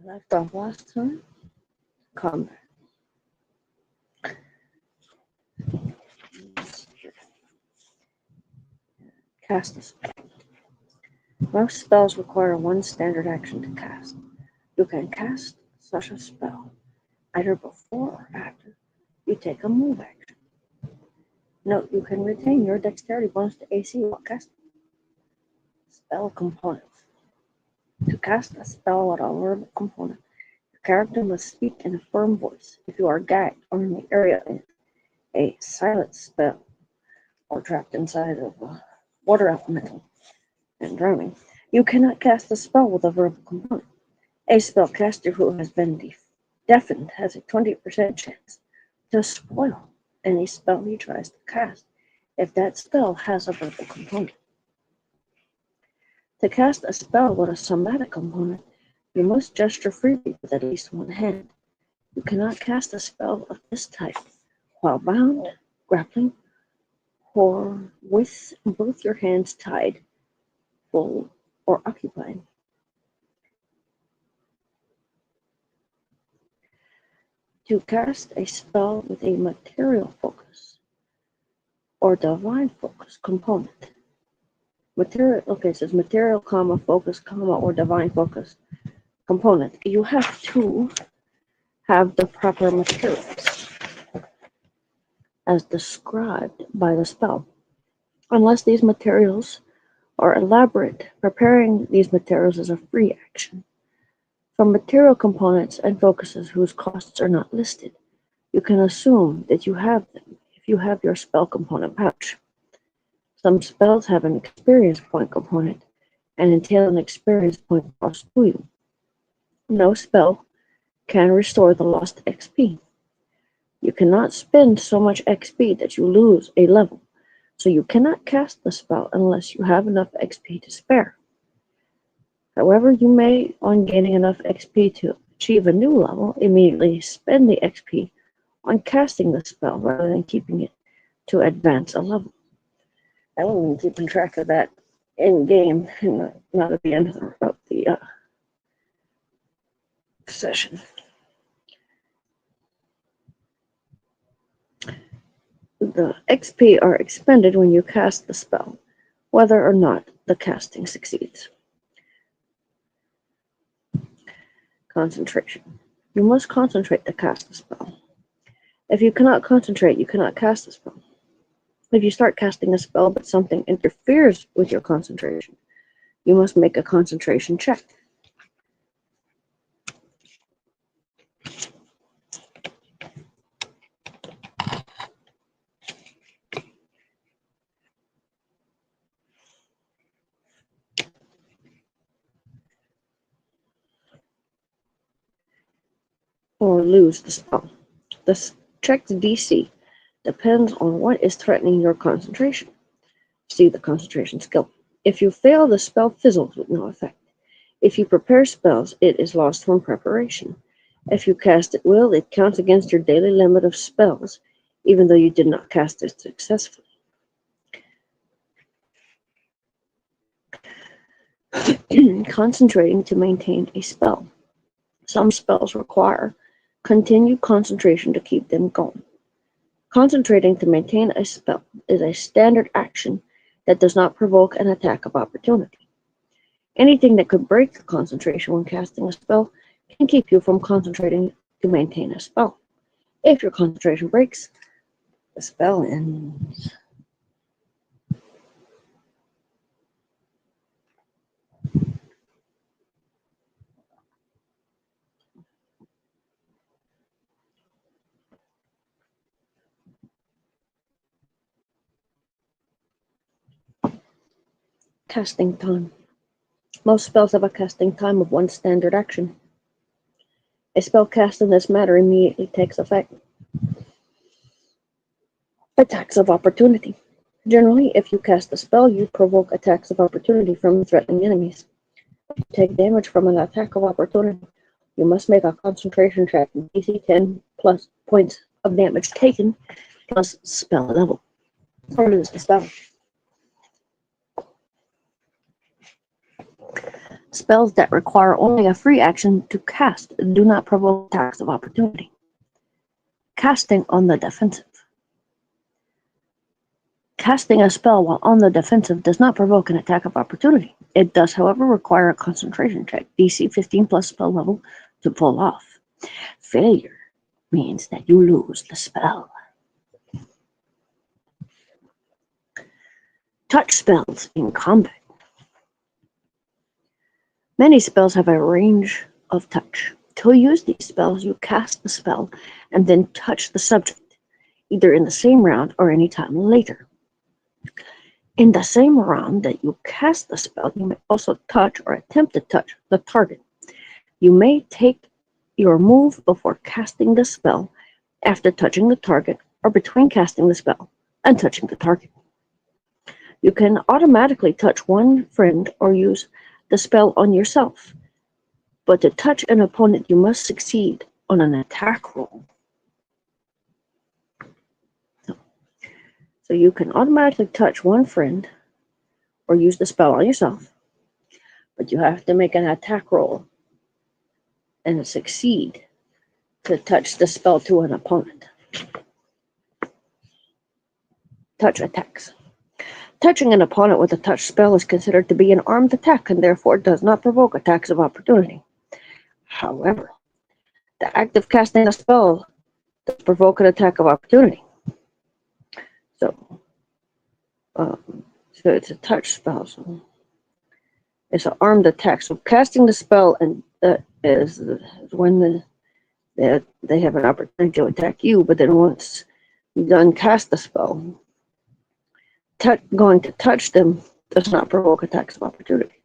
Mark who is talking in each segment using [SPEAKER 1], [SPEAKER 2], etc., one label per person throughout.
[SPEAKER 1] Left off last time. Combat. Cast a spell. Most spells require one standard action to cast. You can cast such a spell either before or after you take a move action. Note you can retain your dexterity bonus to AC while casting. Spell components. To cast a spell with a verbal component, your character must speak in a firm voice. If you are gagged or in the area in a silent spell or trapped inside of a water elemental and drowning, you cannot cast a spell with a verbal component. A spellcaster who has been deafened has a 20% chance to spoil any spell he tries to cast if that spell has a verbal component. To cast a spell with a somatic component, you must gesture freely with at least one hand. You cannot cast a spell of this type while bound, grappling, or with both your hands tied, full, or occupied. To cast a spell with a material focus or divine focus component. It says material, focus, or divine focus component. You have to have the proper materials as described by the spell. Unless these materials are elaborate, preparing these materials is a free action. From material components and focuses whose costs are not listed, you can assume that you have them if you have your spell component pouch. Some spells have an experience point component and entail an experience point cost to you. No spell can restore the lost XP. You cannot spend so much XP that you lose a level, so you cannot cast the spell unless you have enough XP to spare. However, you may, on gaining enough XP to achieve a new level, immediately spend the XP on casting the spell rather than keeping it to advance a level. I will be keeping track of that in game, and not at the end of the session. The XP are expended when you cast the spell, whether or not the casting succeeds. Concentration. You must concentrate to cast the spell. If you cannot concentrate, you cannot cast the spell. If you start casting a spell but something interferes with your concentration, you must make a concentration check. Or lose the spell. The check's DC depends on what is threatening your concentration. See the concentration skill. If you fail, the spell fizzles with no effect. If you prepare spells, it is lost from preparation. If you cast at will, it counts against your daily limit of spells, even though you did not cast it successfully. Concentrating to maintain a spell. Some spells require continued concentration to keep them going. Concentrating to maintain a spell is a standard action that does not provoke an attack of opportunity. Anything that could break the concentration when casting a spell can keep you from concentrating to maintain a spell. If your concentration breaks, the spell ends. Casting time. Most spells have a casting time of one standard action. A spell cast in this manner immediately takes effect. Attacks of opportunity. Generally, if you cast a spell, you provoke attacks of opportunity from threatening enemies. If you take damage from an attack of opportunity, you must make a concentration check, DC 10 plus points of damage taken plus spell level, or lose the spell. Spells that require only a free action to cast do not provoke attacks of opportunity. Casting on the defensive. Casting a spell while on the defensive does not provoke an attack of opportunity. It does, however, require a concentration check, DC 15 plus spell level, to pull off. Failure means that you lose the spell. Touch spells in combat. Many spells have a range of touch. To use these spells, you cast the spell and then touch the subject, either in the same round or any time later. In the same round that you cast the spell, you may also touch or attempt to touch the target. You may take your move before casting the spell, after touching the target, or between casting the spell and touching the target. You can automatically touch one friend or use the spell on yourself, but to touch an opponent, you must succeed on an attack roll. So you can automatically touch one friend or use the spell on yourself, but you have to make an attack roll and succeed to touch the spell to an opponent. Touch attacks. Touching an opponent with a touch spell is considered to be an armed attack and therefore does not provoke attacks of opportunity. However, the act of casting a spell does provoke an attack of opportunity. So it's a touch spell. So it's an armed attack. So casting the spell and is when they have an opportunity to attack you, but then once you done cast the spell, going to touch them does not provoke attacks of opportunity.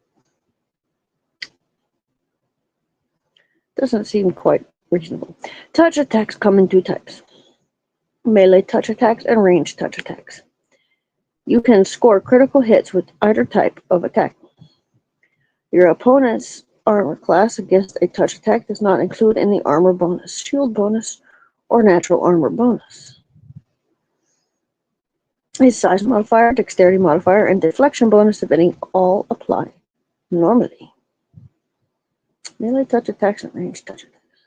[SPEAKER 1] Doesn't seem quite reasonable. Touch attacks come in two types: melee touch attacks and ranged touch attacks. You can score critical hits with either type of attack. Your opponent's armor class against a touch attack does not include any armor bonus, shield bonus, or natural armor bonus. A size modifier, dexterity modifier, and deflection bonus, if any, all apply normally. Melee touch attacks and ranged touch attacks.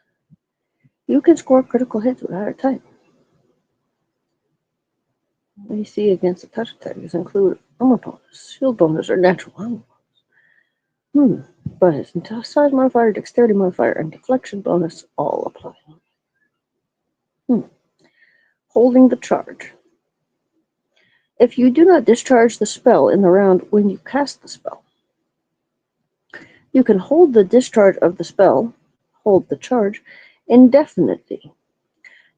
[SPEAKER 1] You can score critical hits with either type. AC against a touch attacks include armor bonus, shield bonus, or natural armor bonus. But its size modifier, dexterity modifier, and deflection bonus all apply. Holding the charge. If you do not discharge the spell in the round when you cast the spell, you can hold the discharge of the spell, hold the charge, indefinitely.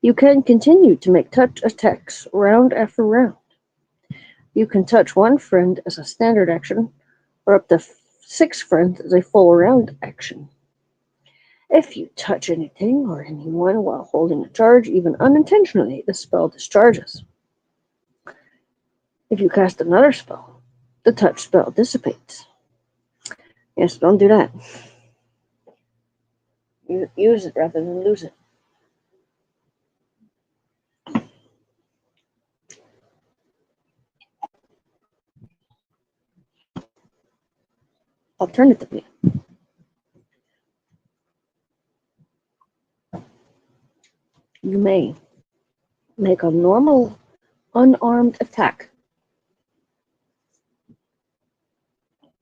[SPEAKER 1] You can continue to make touch attacks round after round. You can touch one friend as a standard action, or up to 6 friends as a full round action. If you touch anything or anyone while holding a charge, even unintentionally, the spell discharges. If you cast another spell, the touch spell dissipates. Yes, don't do that. Use it rather than lose it. Alternatively, you may make a normal unarmed attack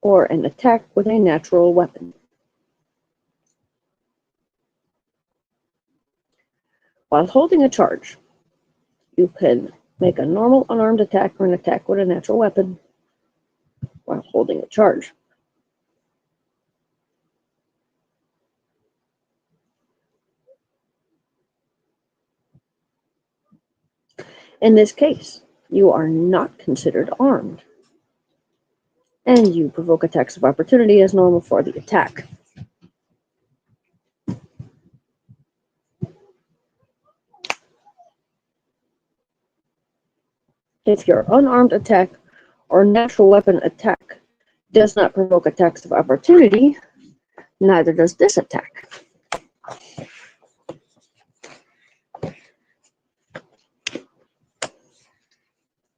[SPEAKER 1] or an attack with a natural weapon. While holding a charge, you can make a normal unarmed attack or an attack with a natural weapon while holding a charge. In this case, you are not considered armed, and you provoke attacks of opportunity as normal for the attack. If your unarmed attack or natural weapon attack does not provoke attacks of opportunity, neither does this attack.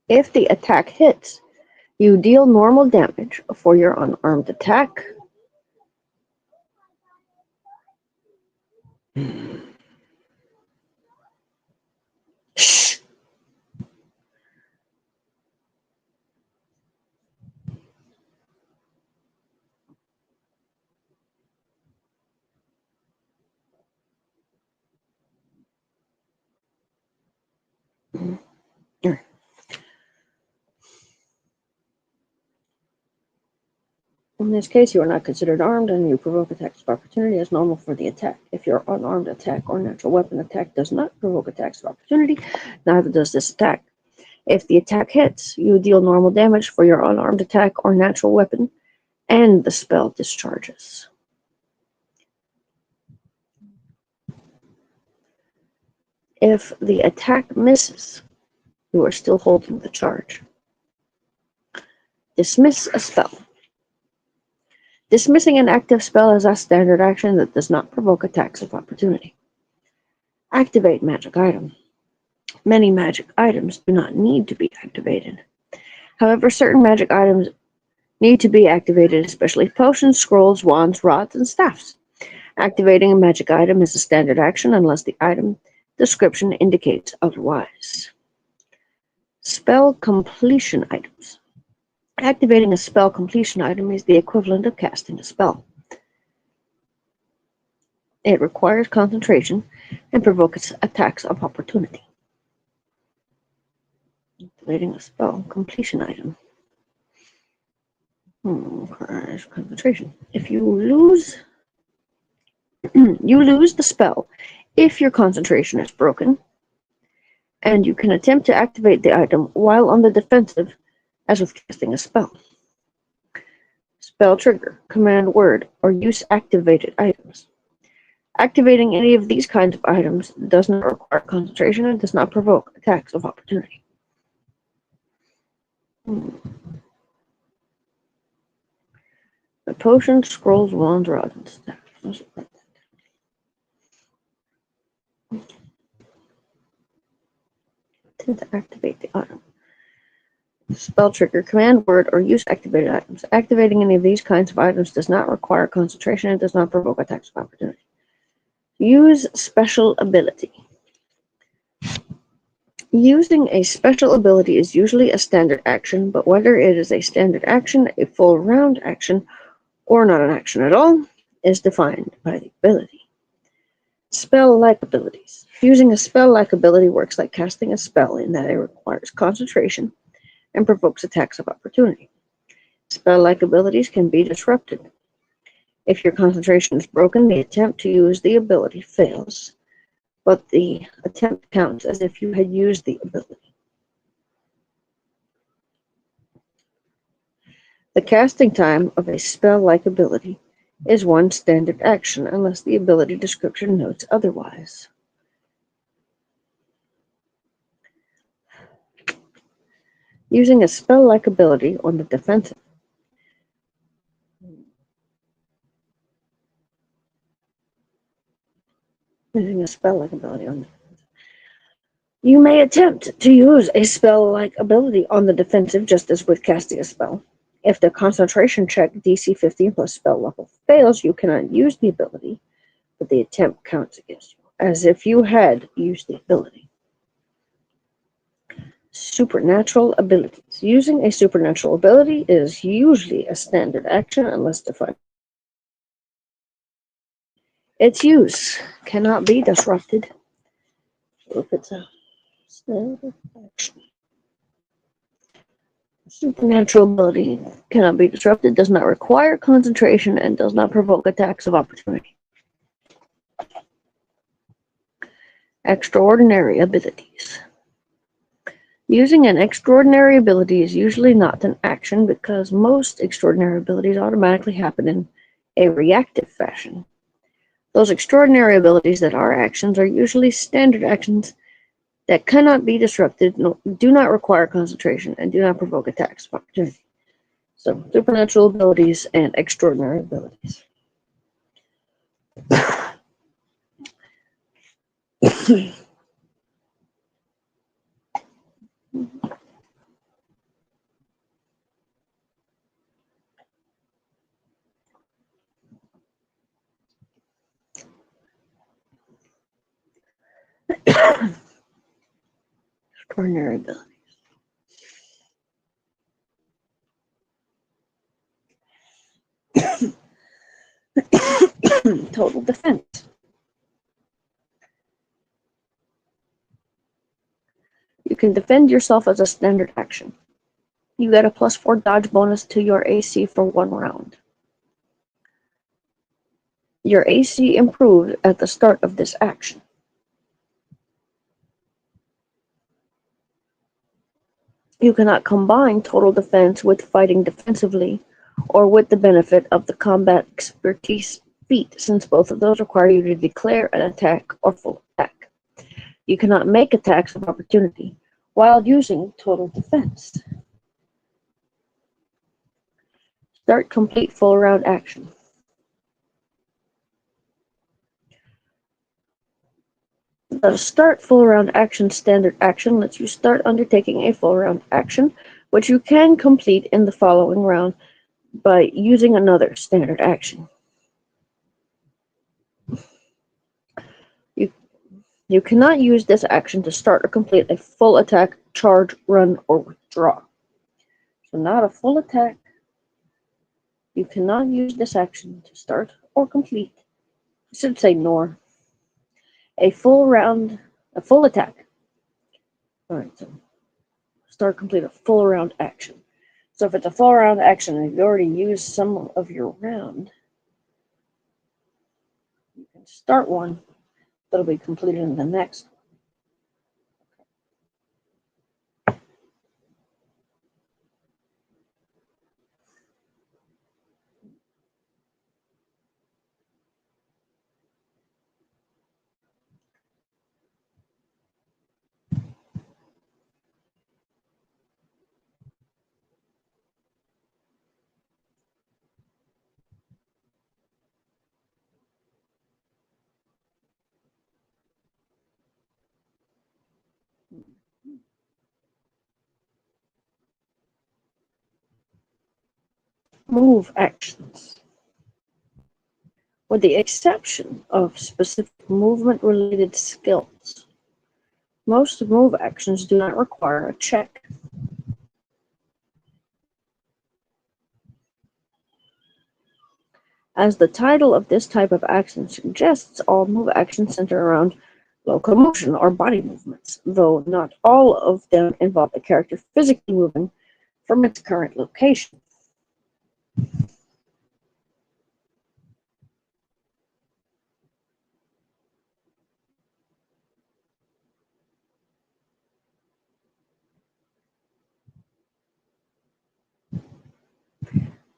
[SPEAKER 1] If the attack hits, you deal normal damage for your unarmed attack, Shh. All right. In this case, you are not considered armed and you provoke attacks of opportunity as normal for the attack. If your unarmed attack or natural weapon attack does not provoke attacks of opportunity, neither does this attack. If the attack hits, you deal normal damage for your unarmed attack or natural weapon, and the spell discharges. If the attack misses, you are still holding the charge. Dismiss a spell. Dismissing an active spell is a standard action that does not provoke attacks of opportunity. Activate magic item. Many magic items do not need to be activated. However, certain magic items need to be activated, especially potions, scrolls, wands, rods, and staffs. Activating a magic item is a standard action unless the item description indicates otherwise. Spell completion items. Activating a spell completion item is the equivalent of casting a spell. It requires concentration and provokes attacks of opportunity. Activating a spell completion item requires concentration. If you lose, you lose the spell if your concentration is broken, and you can attempt to activate the item while on the defensive, as with casting a spell. Spell trigger, command word, or use activated items. Activating any of these kinds of items does not require concentration and does not provoke attacks of opportunity. The potions, scrolls, wands, rods, and staffs. Attempt to activate the item. Spell trigger, command word, or use activated items. Activating any of these kinds of items does not require concentration and does not provoke attacks of opportunity. Use special ability. Using a special ability is usually a standard action, but whether it is a standard action, a full round action, or not an action at all is defined by the ability. Spell-like abilities. Using a spell-like ability works like casting a spell in that it requires concentration and provokes attacks of opportunity. Spell-like abilities can be disrupted. If your concentration is broken, the attempt to use the ability fails, but the attempt counts as if you had used the ability. The casting time of a spell-like ability is one standard action unless the ability description notes otherwise. Using a spell-like ability on the defensive. Using a spell-like ability on the defensive. You may attempt to use a spell-like ability on the defensive just as with casting a spell. If the concentration check DC 15 plus spell level fails, you cannot use the ability, but the attempt counts against you, as if you had used the ability. Supernatural abilities. Using a supernatural ability is usually a standard action unless defined. Its use cannot be disrupted. If it's a standard action. Supernatural ability cannot be disrupted, does not require concentration, and does not provoke attacks of opportunity. Extraordinary abilities. Using an extraordinary ability is usually not an action because most extraordinary abilities automatically happen in a reactive fashion. Those extraordinary abilities that are actions are usually standard actions that cannot be disrupted, do not require concentration, and do not provoke attacks of opportunity. So, supernatural abilities and extraordinary abilities. Extraordinary abilities. Total defense. You can defend yourself as a standard action. You get a +4 dodge bonus to your AC for 1 round. Your AC improves at the start of this action. You cannot combine total defense with fighting defensively or with the benefit of the combat expertise feat, since both of those require you to declare an attack or full attack. You cannot make attacks of opportunity while using total defense. Start complete full round action. The start full round action standard action lets you start undertaking a full round action, which you can complete in the following round by using another standard action. You cannot use this action to start or complete a full attack, charge, run, or withdraw. So not a full attack. You cannot use this action to start or complete. I should say nor. A full attack. Alright, so start, complete a full round action. So if it's a full round action and you've already used some of your round, you can start one that'll be completed in the next. Move actions. With the exception of specific movement-related skills, most move actions do not require a check. As the title of this type of action suggests, all move actions center around locomotion or body movements, though not all of them involve the character physically moving from its current location.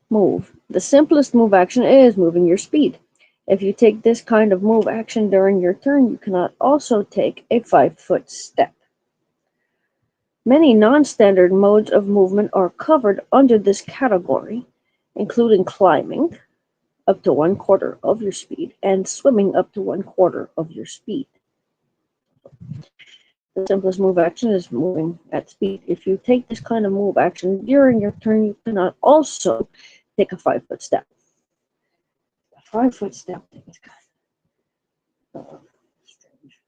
[SPEAKER 1] Move. The simplest move action is moving your speed. If you take this kind of move action during your turn, you cannot also take a 5-foot step. Many non-standard modes of movement are covered under this category, including climbing, up to 1/4 of your speed, and swimming up to 1/4 of your speed. The simplest move action is moving at speed. If you take this kind of move action during your turn, you cannot also take a 5-foot step. A 5-foot step thing is kind of strange.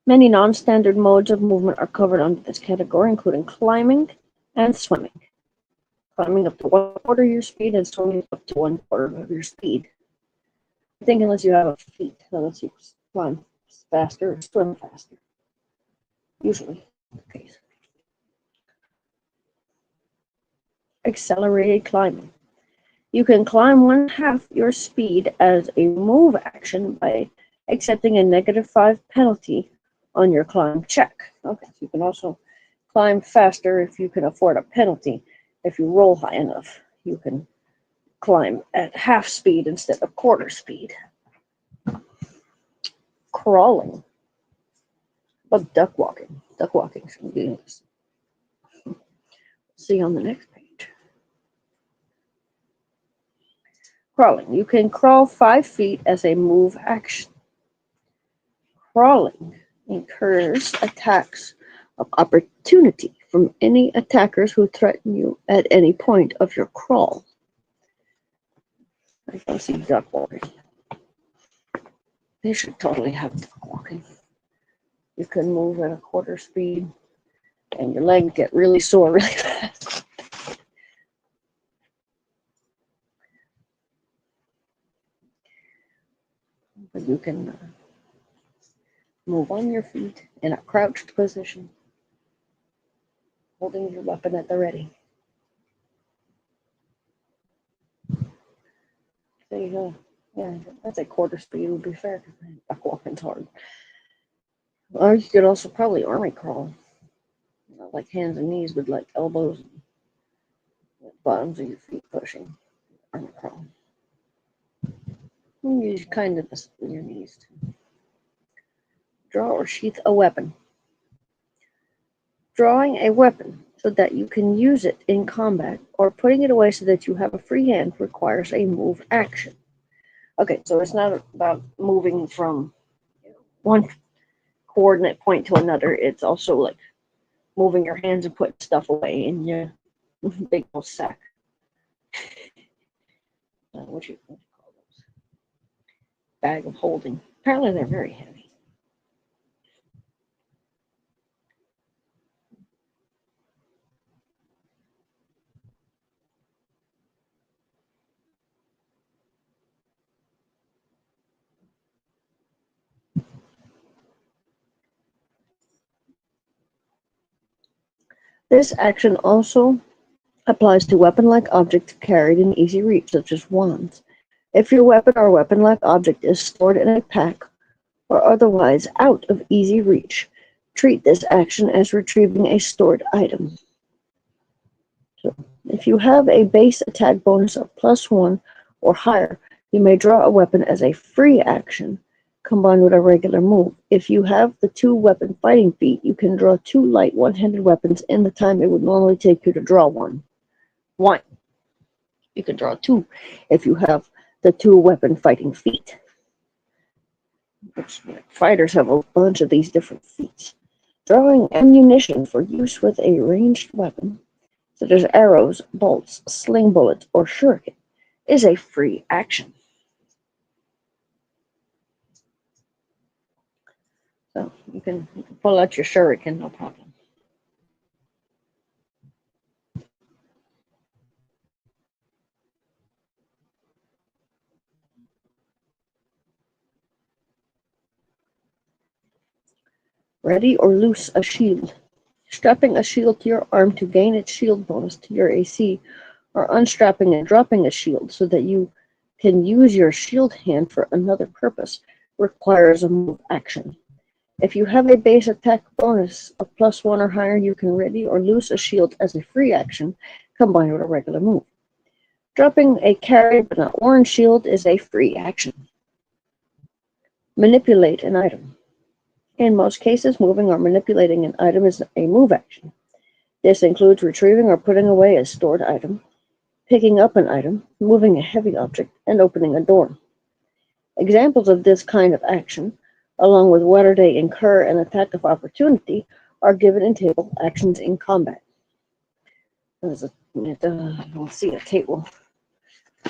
[SPEAKER 1] Many non-standard modes of movement are covered under this category, including climbing and swimming. Climbing up to 1/4 of your speed and swimming up to 1/4 of your speed. I think unless you have a feat that lets you climb faster or swim faster. Usually the case. Accelerated climbing. You can climb 1/2 your speed as a move action by accepting a -5 penalty on your climb check. Okay, so you can also climb faster if you can afford a penalty. If you roll high enough, you can climb at half speed instead of 1/4 speed. Crawling. But duck walking. Duck walking is ridiculous. See on the next page. Crawling. You can crawl 5 feet as a move action. Crawling incurs attacks of opportunity from any attackers who threaten you at any point of your crawl. I don't see duck walking. They should totally have duck walking. You can move at a quarter speed and your legs get really sore really fast. But you can move on your feet in a crouched position, holding your weapon at the ready. So yeah, I'd say quarter speed would be fair because duck walking's hard. Or you could also probably army crawl, like hands and knees with like elbows and bottoms of your feet pushing. Army crawl. You use kind of your knees too. Draw or sheath a weapon. Drawing a weapon so that you can use it in combat or putting it away so that you have a free hand requires a move action. Okay, so it's not about moving from one coordinate point to another. It's also like moving your hands and putting stuff away in your big old sack. What you call those? Bag of holding. Apparently they're very heavy. This action also applies to weapon-like objects carried in easy reach, such as wands. If your weapon or weapon-like object is stored in a pack or otherwise out of easy reach, treat this action as retrieving a stored item. So, if you have a base attack bonus of +1 or higher, you may draw a weapon as a free action combined with a regular move. If you have the 2-weapon fighting feat, you can draw 2 light one-handed weapons in the time it would normally take you to draw one. You can draw 2 if you have the 2-weapon fighting feat. Which fighters have a bunch of these different feats. Drawing ammunition for use with a ranged weapon, such as arrows, bolts, sling bullets, or shuriken, is a free action. So you can pull out your shuriken, no problem. Ready or loose a shield. Strapping a shield to your arm to gain its shield bonus to your AC, or unstrapping and dropping a shield so that you can use your shield hand for another purpose requires a move action. If you have a base attack bonus of +1 or higher, you can ready or loose a shield as a free action combined with a regular move. Dropping a carried but not worn shield is a free action. Manipulate an item. In most cases, moving or manipulating an item is a move action. This includes retrieving or putting away a stored item, picking up an item, moving a heavy object, and opening a door. Examples of this kind of action, along with whether they incur an attack of opportunity, are given in table actions in combat. We'll see a table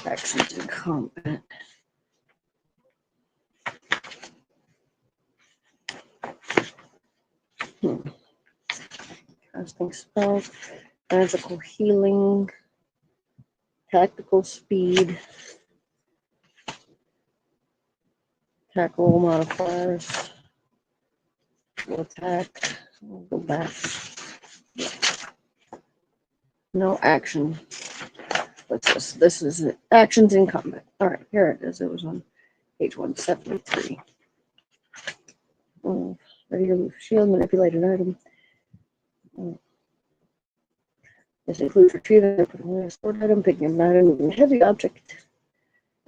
[SPEAKER 1] actions in combat. Casting spells, magical healing, tactical speed, tackle modifiers, attack. We'll go back. No action. What's this? This is actions in combat. All right, here it is. It was on page 173. Ready to move shield, manipulate an item. This includes retrieving a stored item, picking up an item, moving a heavy object,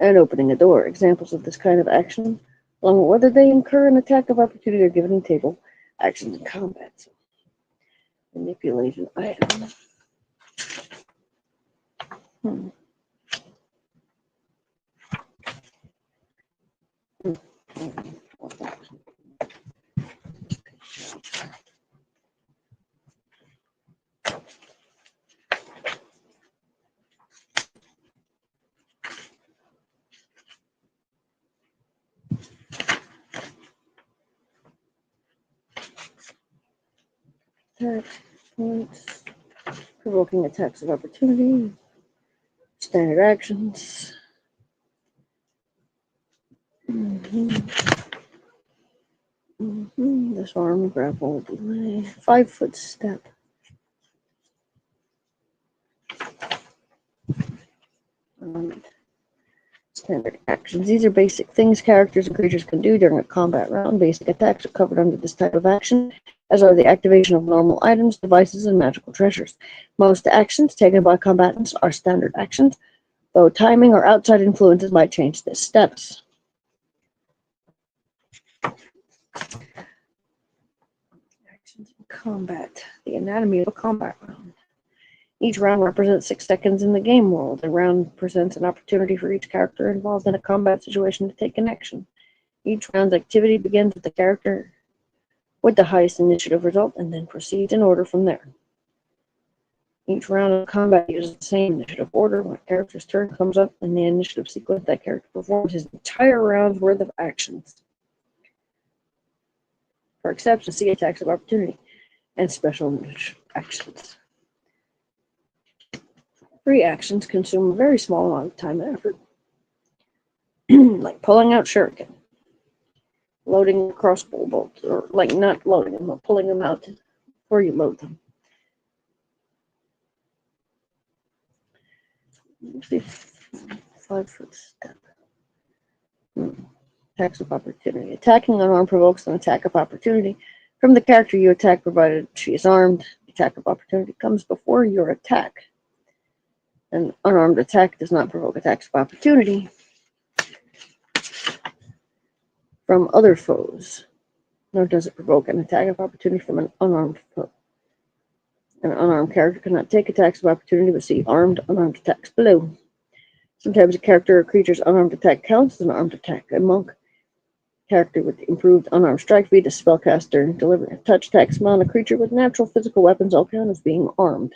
[SPEAKER 1] and opening a door. Examples of this kind of action, along with whether they incur an attack of opportunity, are given in table actions in combat. So, manipulate an item. attack points, provoking attacks of opportunity, standard actions. Disarm, grapple, delay, 5-foot step. Standard actions. These are basic things characters and creatures can do during a combat round. Basic attacks are covered under this type of action, as are the activation of normal items, devices, and magical treasures. Most actions taken by combatants are standard actions, though timing or outside influences might change the steps. Actions in combat. The anatomy of a combat round. Each round represents 6 seconds in the game world. The round presents an opportunity for each character involved in a combat situation to take an action. Each round's activity begins with the character with the highest initiative result and then proceeds in order from there. Each round of combat uses the same initiative order. When a character's turn comes up in the initiative sequence, that character performs his entire round's worth of actions. For exceptions, see attacks of opportunity and special actions. Free actions consume a very small amount of time and effort, like pulling out shuriken, loading a crossbow bolt, or like not loading them, but pulling them out before you load them. 5-foot step. Attacks of opportunity. Attacking unarmed provokes an attack of opportunity from the character you attack, provided she is armed. The attack of opportunity comes before your attack. An unarmed attack does not provoke attacks of opportunity from other foes, nor does it provoke an attack of opportunity from an unarmed foe. An unarmed character cannot take attacks of opportunity, but see armed, unarmed attacks below. Sometimes a character or creature's unarmed attack counts as an armed attack. A monk character with improved unarmed strike feat, a spellcaster delivering a touch attack on a creature with natural physical weapons all count as being armed.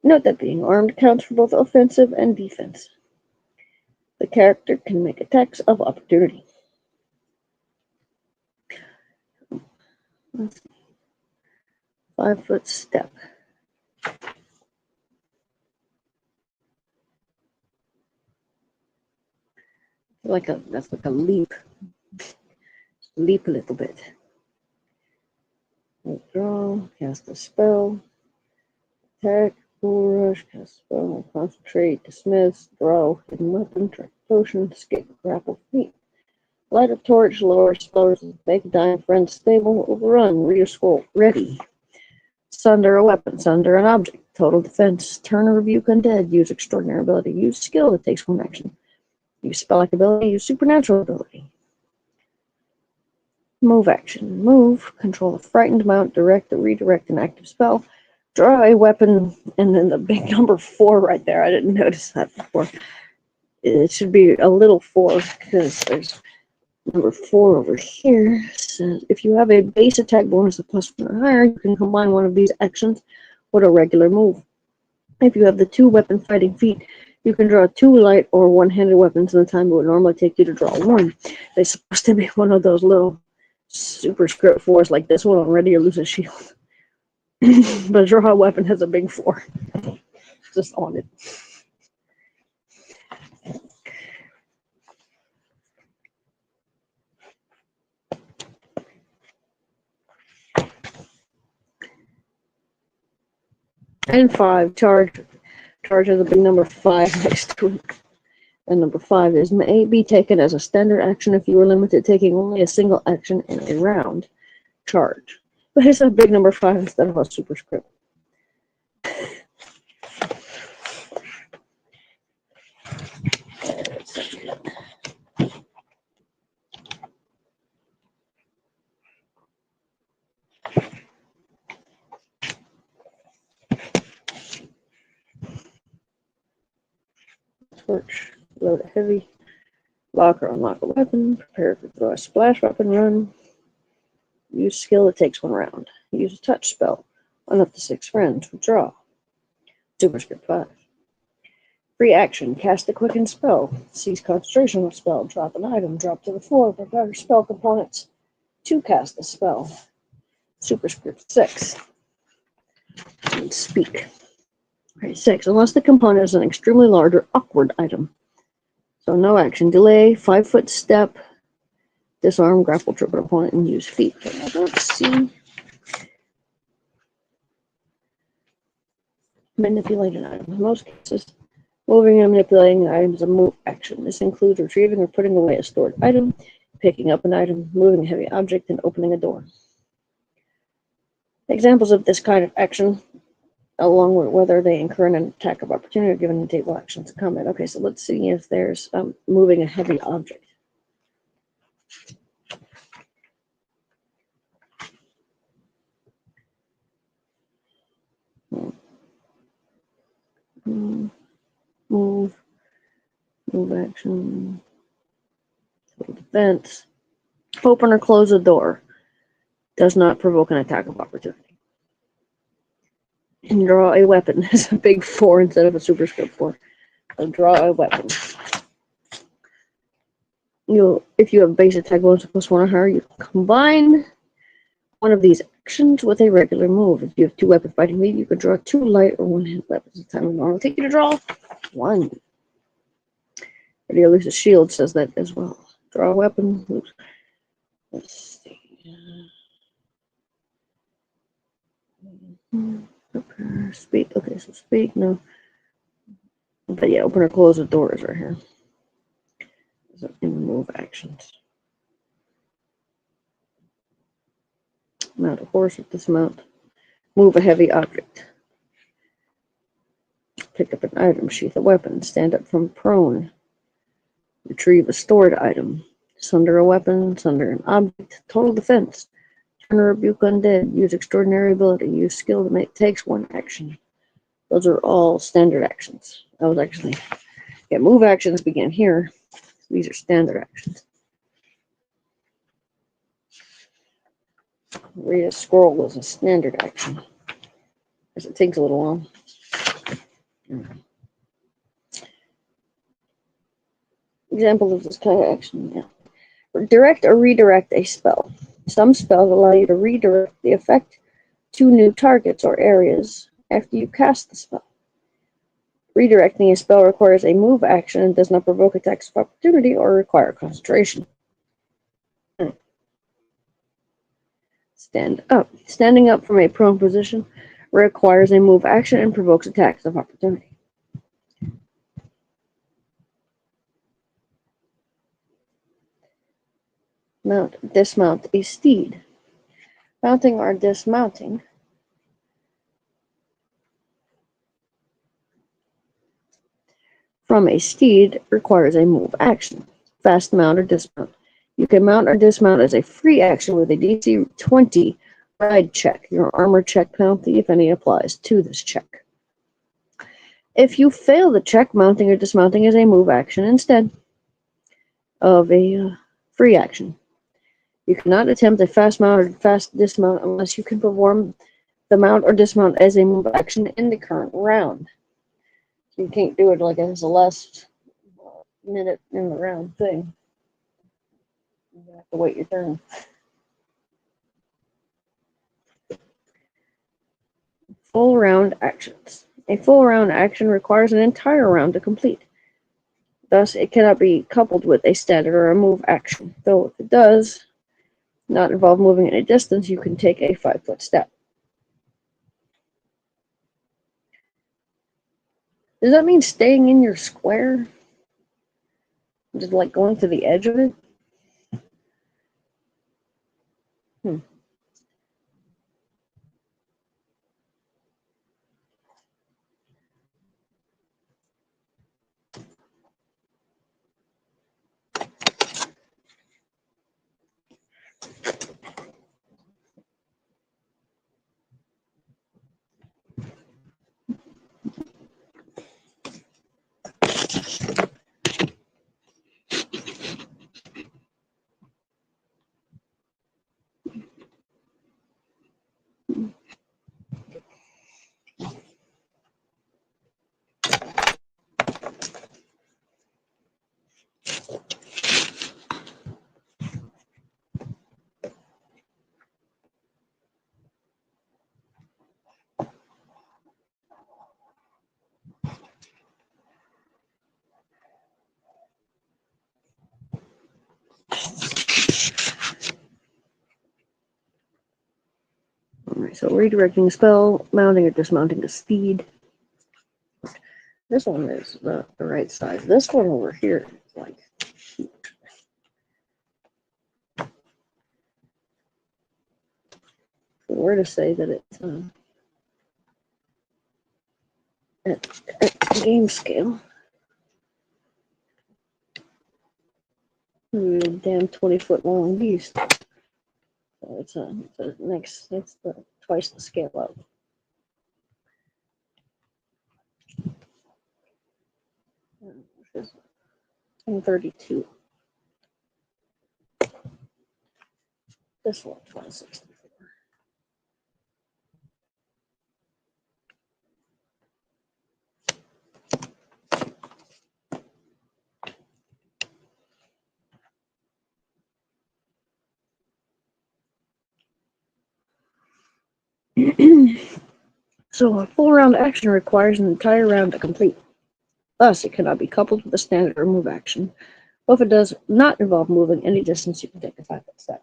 [SPEAKER 1] Note that being armed counts for both offensive and defense. The character can make attacks of opportunity. Let's see. 5-foot step. That's like a leap. Leap a little bit. Withdraw, cast a spell, attack, full rush, cast spell, concentrate, dismiss, draw, hidden weapon, track potion, escape, grapple, feet. Light a torch, lower spells, make a dying friend stable, overrun, read a scroll, ready. Sunder a weapon, sunder an object, total defense, turn a rebuke undead, use extraordinary ability, use skill that takes 1 action. Use spell-like ability, use supernatural ability. Move action. Move, control a frightened mount, direct or redirect an active spell, draw a weapon, and then the big number 4 right there. I didn't notice that before. It should be a little 4 because there's number 4 over here. So if you have a base attack bonus of +1 or higher, you can combine one of these actions with a regular move. If you have the 2 weapon fighting feat, you can draw 2 light or one-handed weapons in the time it would normally take you to draw 1. They're supposed to be one of those little superscript 4s like this one on Ready or Lose a Shield. But draw a weapon has a big 4. Just on it. And 5, charge. Charge has a big number 5 next to it. And number 5 is may be taken as a standard action if you are limited taking only a single action in a round. Charge. But it's a big number 5 instead of a superscript. Torch. Load a heavy. Lock or unlock a weapon. Prepare to throw a splash weapon. Run. Use skill that takes 1 round. Use a touch spell on up to 6 friends. Withdraw. Superscript 5. Free action. Cast a quicken spell. Cease concentration of spell. Drop an item. Drop to the floor. Prepare spell components to cast a spell. Superscript 6. And speak. Okay, 6. Unless the component is an extremely large or awkward item. So no action. Delay, 5-foot step, disarm, grapple, trip an opponent, and use feet. Okay, I don't see manipulate an item. In most cases, moving and manipulating an item is a move action. This includes retrieving or putting away a stored item, picking up an item, moving a heavy object, and opening a door. Examples of this kind of action, along with whether they incur an attack of opportunity, are given in table actions comment. Okay, so let's see if there's moving a heavy object. Move action, defense, open or close a door, does not provoke an attack of opportunity. And draw a weapon is a big 4 instead of a superscript 4. So draw a weapon. If you have base attack bonus of +1 or higher, you combine one of these actions with a regular move. If you have 2 weapon fighting lead, you can draw 2 light or 1-hand weapons. The time will normally take you to draw 1. Radio Luce's shield says that as well. Draw a weapon. Oops. Let's see. Prepare. Speak. Okay, so speak. No. But yeah, open or close the doors right here. So in move actions. Mount a horse or dismount. Move a heavy object. Pick up an item. Sheath a weapon. Stand up from prone. Retrieve a stored item. Sunder a weapon. Sunder an object. Total defense. Turn or rebuke undead. Use extraordinary ability. Use skill to make takes 1 action. Those are all standard actions. I was actually... Yeah, move actions begin here. These are standard actions. Read a scroll is a standard action. Because it takes a little long. Example of this kind of action, yeah. Direct or redirect a spell. Some spells allow you to redirect the effect to new targets or areas after you cast the spell. Redirecting a spell requires a move action and does not provoke attacks of opportunity or require concentration. Stand up. Standing up from a prone position requires a move action and provokes attacks of opportunity. Mount. Dismount a steed. Mounting or dismounting from a steed requires a move action. Fast mount or dismount. You can mount or dismount as a free action with a DC 20 ride check. Your armor check penalty, if any, applies to this check. If you fail the check, mounting or dismounting is a move action instead of a free action. You cannot attempt a fast mount or fast dismount unless you can perform the mount or dismount as a move action in the current round. You can't do it like as a last minute in the round thing. You have to wait your turn. Full round actions. A full round action requires an entire round to complete. Thus, it cannot be coupled with a standard or a move action. Though if it does not involve moving any distance, you can take a 5-foot step. Does that mean staying in your square? Just like going to the edge of it? so redirecting a spell, mounting or dismounting a steed. This one is the right size. This one over here is like huge. If we were to say that it's at game scale, damn 20-foot long beast. So it's twice the scale up. Which is 1032. This one, 1264. So a full round action requires an entire round to complete. Thus, it cannot be coupled with a standard or move action. But if it does not involve moving any distance, you can take a 5-foot step.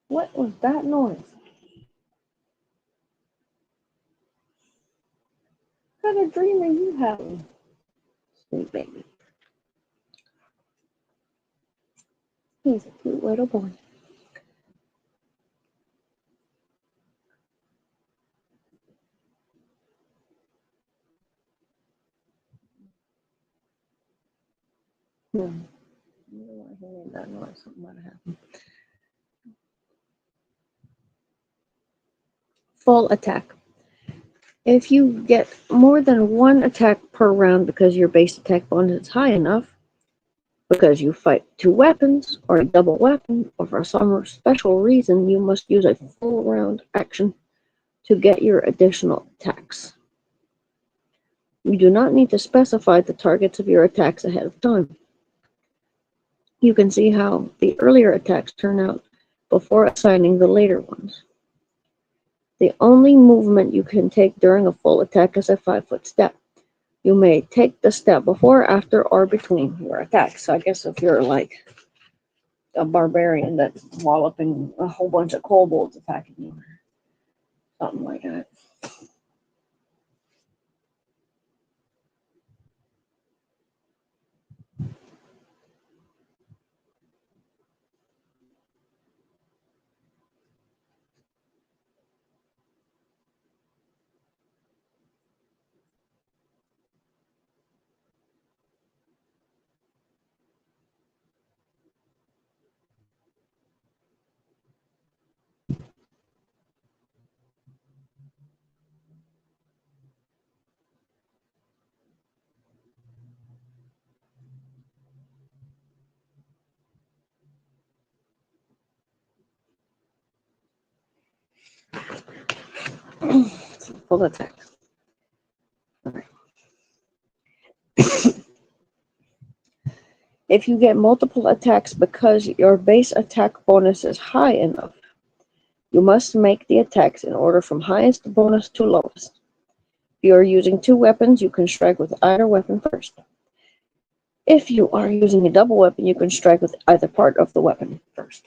[SPEAKER 1] What was that noise? What kind of dream are you having? Sweet baby. He's a cute little boy. I don't know why he made that noise. Something might have happened. Full attack. If you get more than one attack per round because your base attack bonus is high enough, because you fight two weapons or a double weapon, or for some special reason you must use a full round action to get your additional attacks. You do not need to specify the targets of your attacks ahead of time. You can see how the earlier attacks turn out before assigning the later ones. The only movement you can take during a full attack is a 5-foot step. You may take the step before, after, or between your attacks. So I guess if you're like a barbarian that's walloping a whole bunch of kobolds attacking you, something like that. Full attack. All right. If you get multiple attacks because your base attack bonus is high enough, you must make the attacks in order from highest bonus to lowest. If you are using two weapons, you can strike with either weapon first. If you are using a double weapon, you can strike with either part of the weapon first.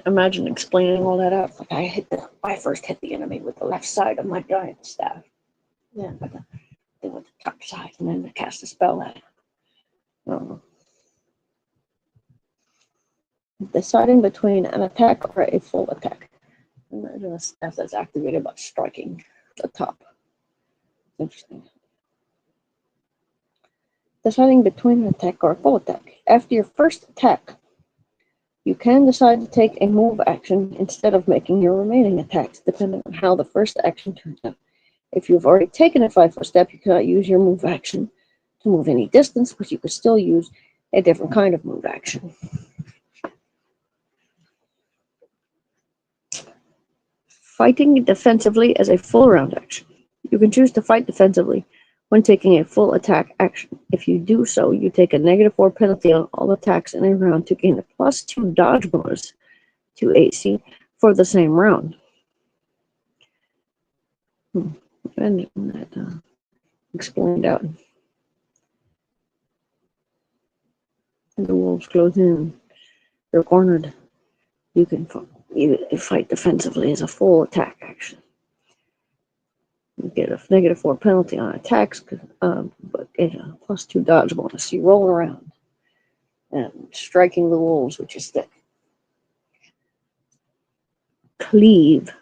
[SPEAKER 1] Imagine explaining all that out. Like I first hit the enemy with the left side of my giant staff. Yeah, but then with the top side, and then I cast a spell at it. Deciding between an attack or a full attack. Imagine a staff that's activated by striking the top. Interesting. Deciding between an attack or a full attack. After your first attack, you can decide to take a move action instead of making your remaining attacks, depending on how the first action turns out. If you've already taken a 5-foot step, you cannot use your move action to move any distance, but you could still use a different kind of move action. Fighting defensively as a full round action. You can choose to fight defensively when taking a full attack action. If you do so, you take a -4 penalty on all attacks in a round to gain a +2 dodge bonus to AC for the same round. And that explained out. The wolves close in. They're cornered. You can fight defensively as a full attack action. You get a -4 penalty on attacks, but get a +2 dodge bonus. You roll around and striking the wolves with your stick. Cleave.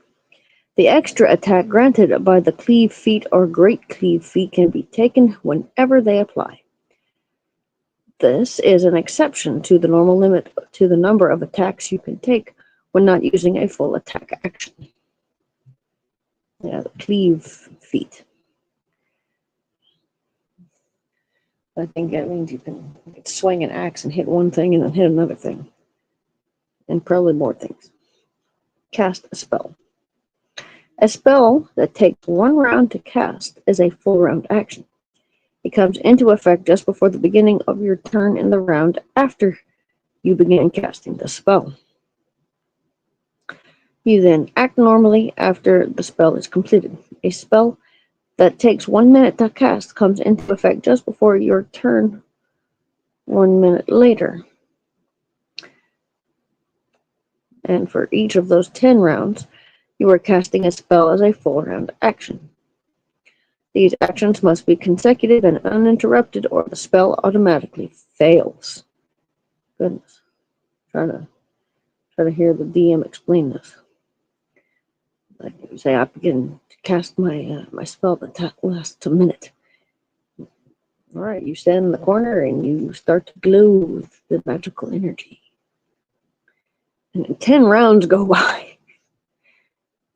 [SPEAKER 1] The extra attack granted by the cleave feat or great cleave feat can be taken whenever they apply. This is an exception to the normal limit to the number of attacks you can take when not using a full attack action. Yeah, the cleave feat. I think that means you can swing an axe and hit one thing and then hit another thing. And probably more things. Cast a spell. A spell that takes 1 round to cast is a full round action. It comes into effect just before the beginning of your turn in the round after you begin casting the spell. You then act normally after the spell is completed. A spell that takes 1 minute to cast comes into effect just before your turn 1 minute later. And for each of those 10 rounds, you are casting a spell as a full round action. These actions must be consecutive and uninterrupted, or the spell automatically fails. Goodness. Try to hear the DM explain this. Like you say, I begin to cast my spell that lasts a minute. All right, you stand in the corner and you start to glow with the magical energy. And 10 rounds go by.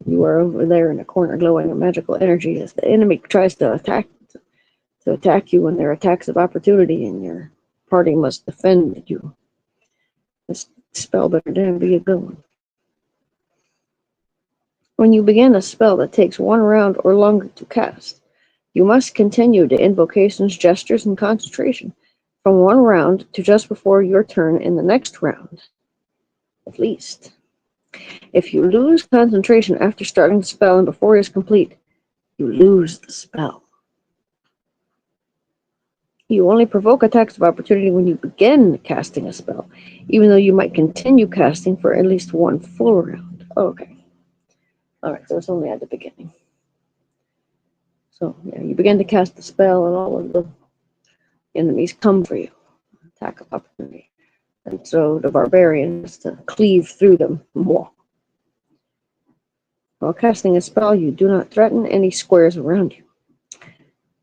[SPEAKER 1] You are over there in the corner glowing in magical energy as the enemy tries to attack you when there are attacks of opportunity, and your party must defend you. This spell better damn be a good one. When you begin a spell that takes 1 round or longer to cast, you must continue the invocations, gestures, and concentration from 1 round to just before your turn in the next round, at least. If you lose concentration after starting the spell and before it is complete, you lose the spell. You only provoke attacks of opportunity when you begin casting a spell, even though you might continue casting for at least 1 full round. Okay. Alright, so it's only at the beginning. So, yeah, you begin to cast the spell and all of the enemies come for you. Attack of opportunity. And so the barbarian has to cleave through them more. While casting a spell, you do not threaten any squares around you.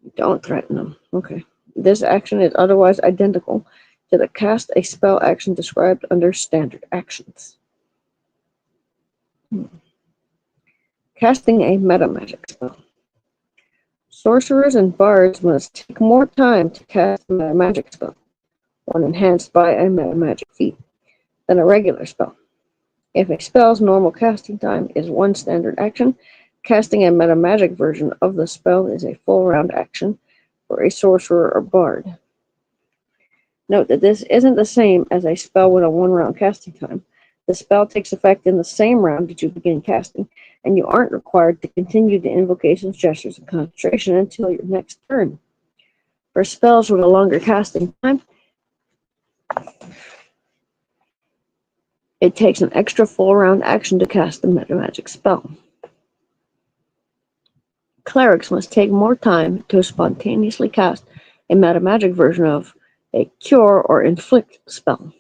[SPEAKER 1] You don't threaten them. Okay. This action is otherwise identical to the cast a spell action described under standard actions. Casting a meta magic spell. Sorcerers and bards must take more time to cast a meta magic spell, when enhanced by a meta magic feat, than a regular spell. If a spell's normal casting time is 1 standard action, casting a meta magic version of the spell is a full round action for a sorcerer or bard. Note that this isn't the same as a spell with a 1 round casting time. The spell takes effect in the same round that you begin casting, and you aren't required to continue the invocations, gestures, and concentration until your next turn. For spells with a longer casting time, it takes an extra full round action to cast the meta magic spell. Clerics must take more time to spontaneously cast a meta magic version of a cure or inflict spell.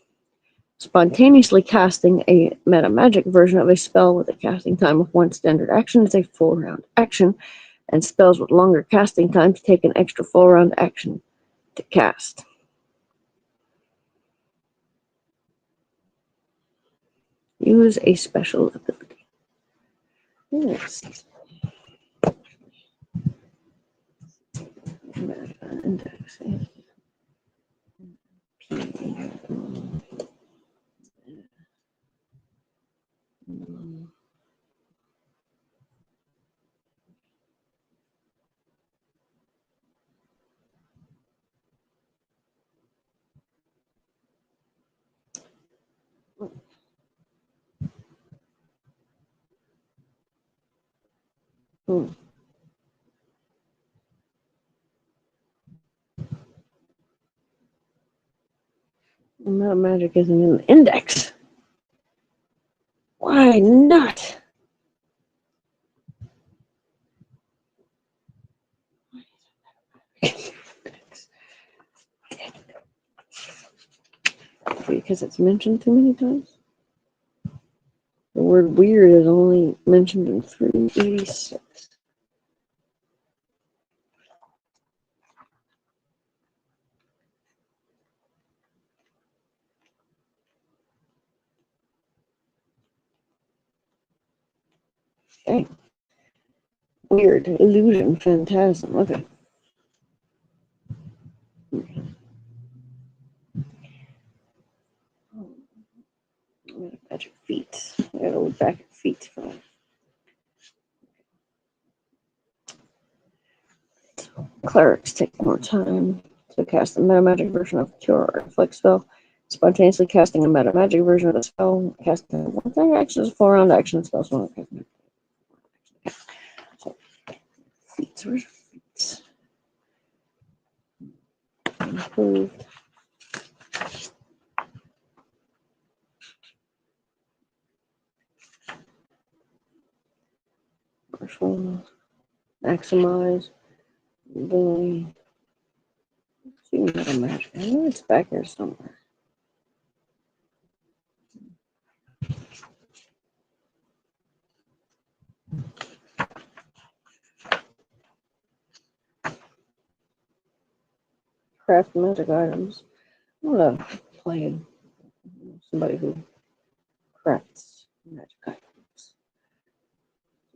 [SPEAKER 1] Spontaneously casting a meta magic version of a spell with a casting time of 1 standard action is a full round action, and spells with longer casting times take an extra full round action to cast. Use a special ability. Yes. Index. Hmm. Meta magic isn't in the index. Why not? Because it's mentioned too many times. The word weird is only mentioned in 386. Okay. Weird. Illusion. Phantasm. Okay. Magic feet. I gotta look back at feet for that. Clerics take more time to cast a meta magic version of Cure or Reflect spell. Spontaneously casting a meta magic version of the spell. Casting one thing actions, 4 round action spells. So, feet. Where's feet? Improved. Martial. Maximize. Boom. See meta magic. I know it's back here somewhere. Craft magic items. I'm gonna play somebody who crafts magic items.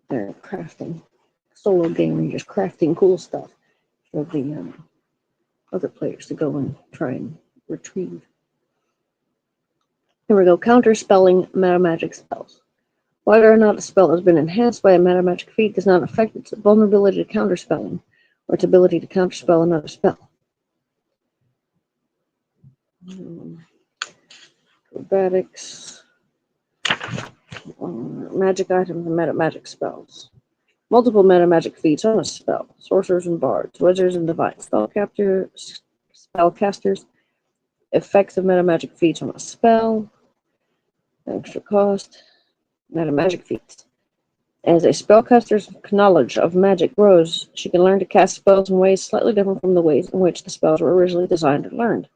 [SPEAKER 1] They're crafting. Solo game where you're just crafting cool stuff for the other players to go and try and retrieve. Here we go. Counterspelling meta magic spells. Whether or not a spell has been enhanced by a meta magic feat does not affect its vulnerability to counterspelling or its ability to counterspell another spell. Acrobatics. Magic items and meta magic spells. Multiple meta magic feats on a spell. Sorcerers and bards, wizards and divine spellcasters, effects of meta magic feats on a spell. Extra cost. Meta magic feats. As a spellcaster's knowledge of magic grows, she can learn to cast spells in ways slightly different from the ways in which the spells were originally designed and learned.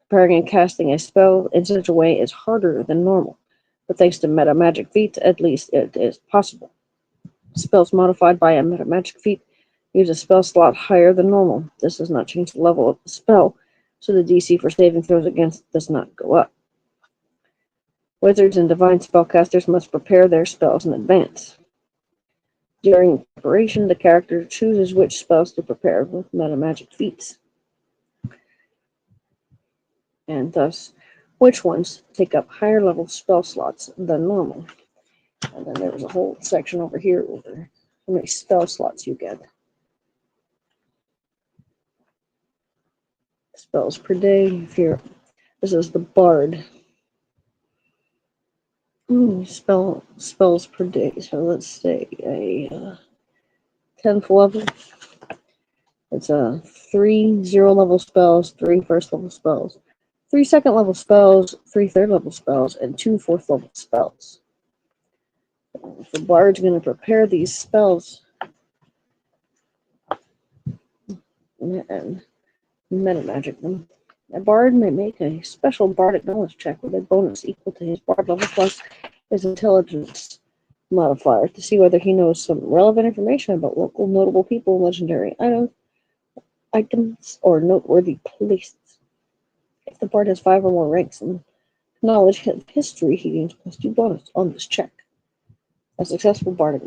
[SPEAKER 1] Preparing and casting a spell in such a way is harder than normal, but thanks to meta magic feats, at least it is possible. Spells modified by a meta magic feat use a spell slot higher than normal. This does not change the level of the spell, so the DC for saving throws against does not go up. Wizards and divine spellcasters must prepare their spells in advance. During preparation, the character chooses which spells to prepare with meta magic feats, and thus which ones take up higher level spell slots than normal. And then there's a whole section over here over how many spell slots you get. Spells per day. This is the bard. Spells per day. So let's say a 10th level. It's 3 0-level spells, 3 first-level spells, 3 second-level spells, 3 third-level spells, and 2 fourth-level spells. The bard's going to prepare these spells and meta magic them. A bard may make a special bardic knowledge check with a bonus equal to his bard level plus his intelligence modifier to see whether he knows some relevant information about local notable people, legendary items, or noteworthy places. If the bard has 5 or more ranks in knowledge of history, he gains +2 bonus on this check. A successful bardic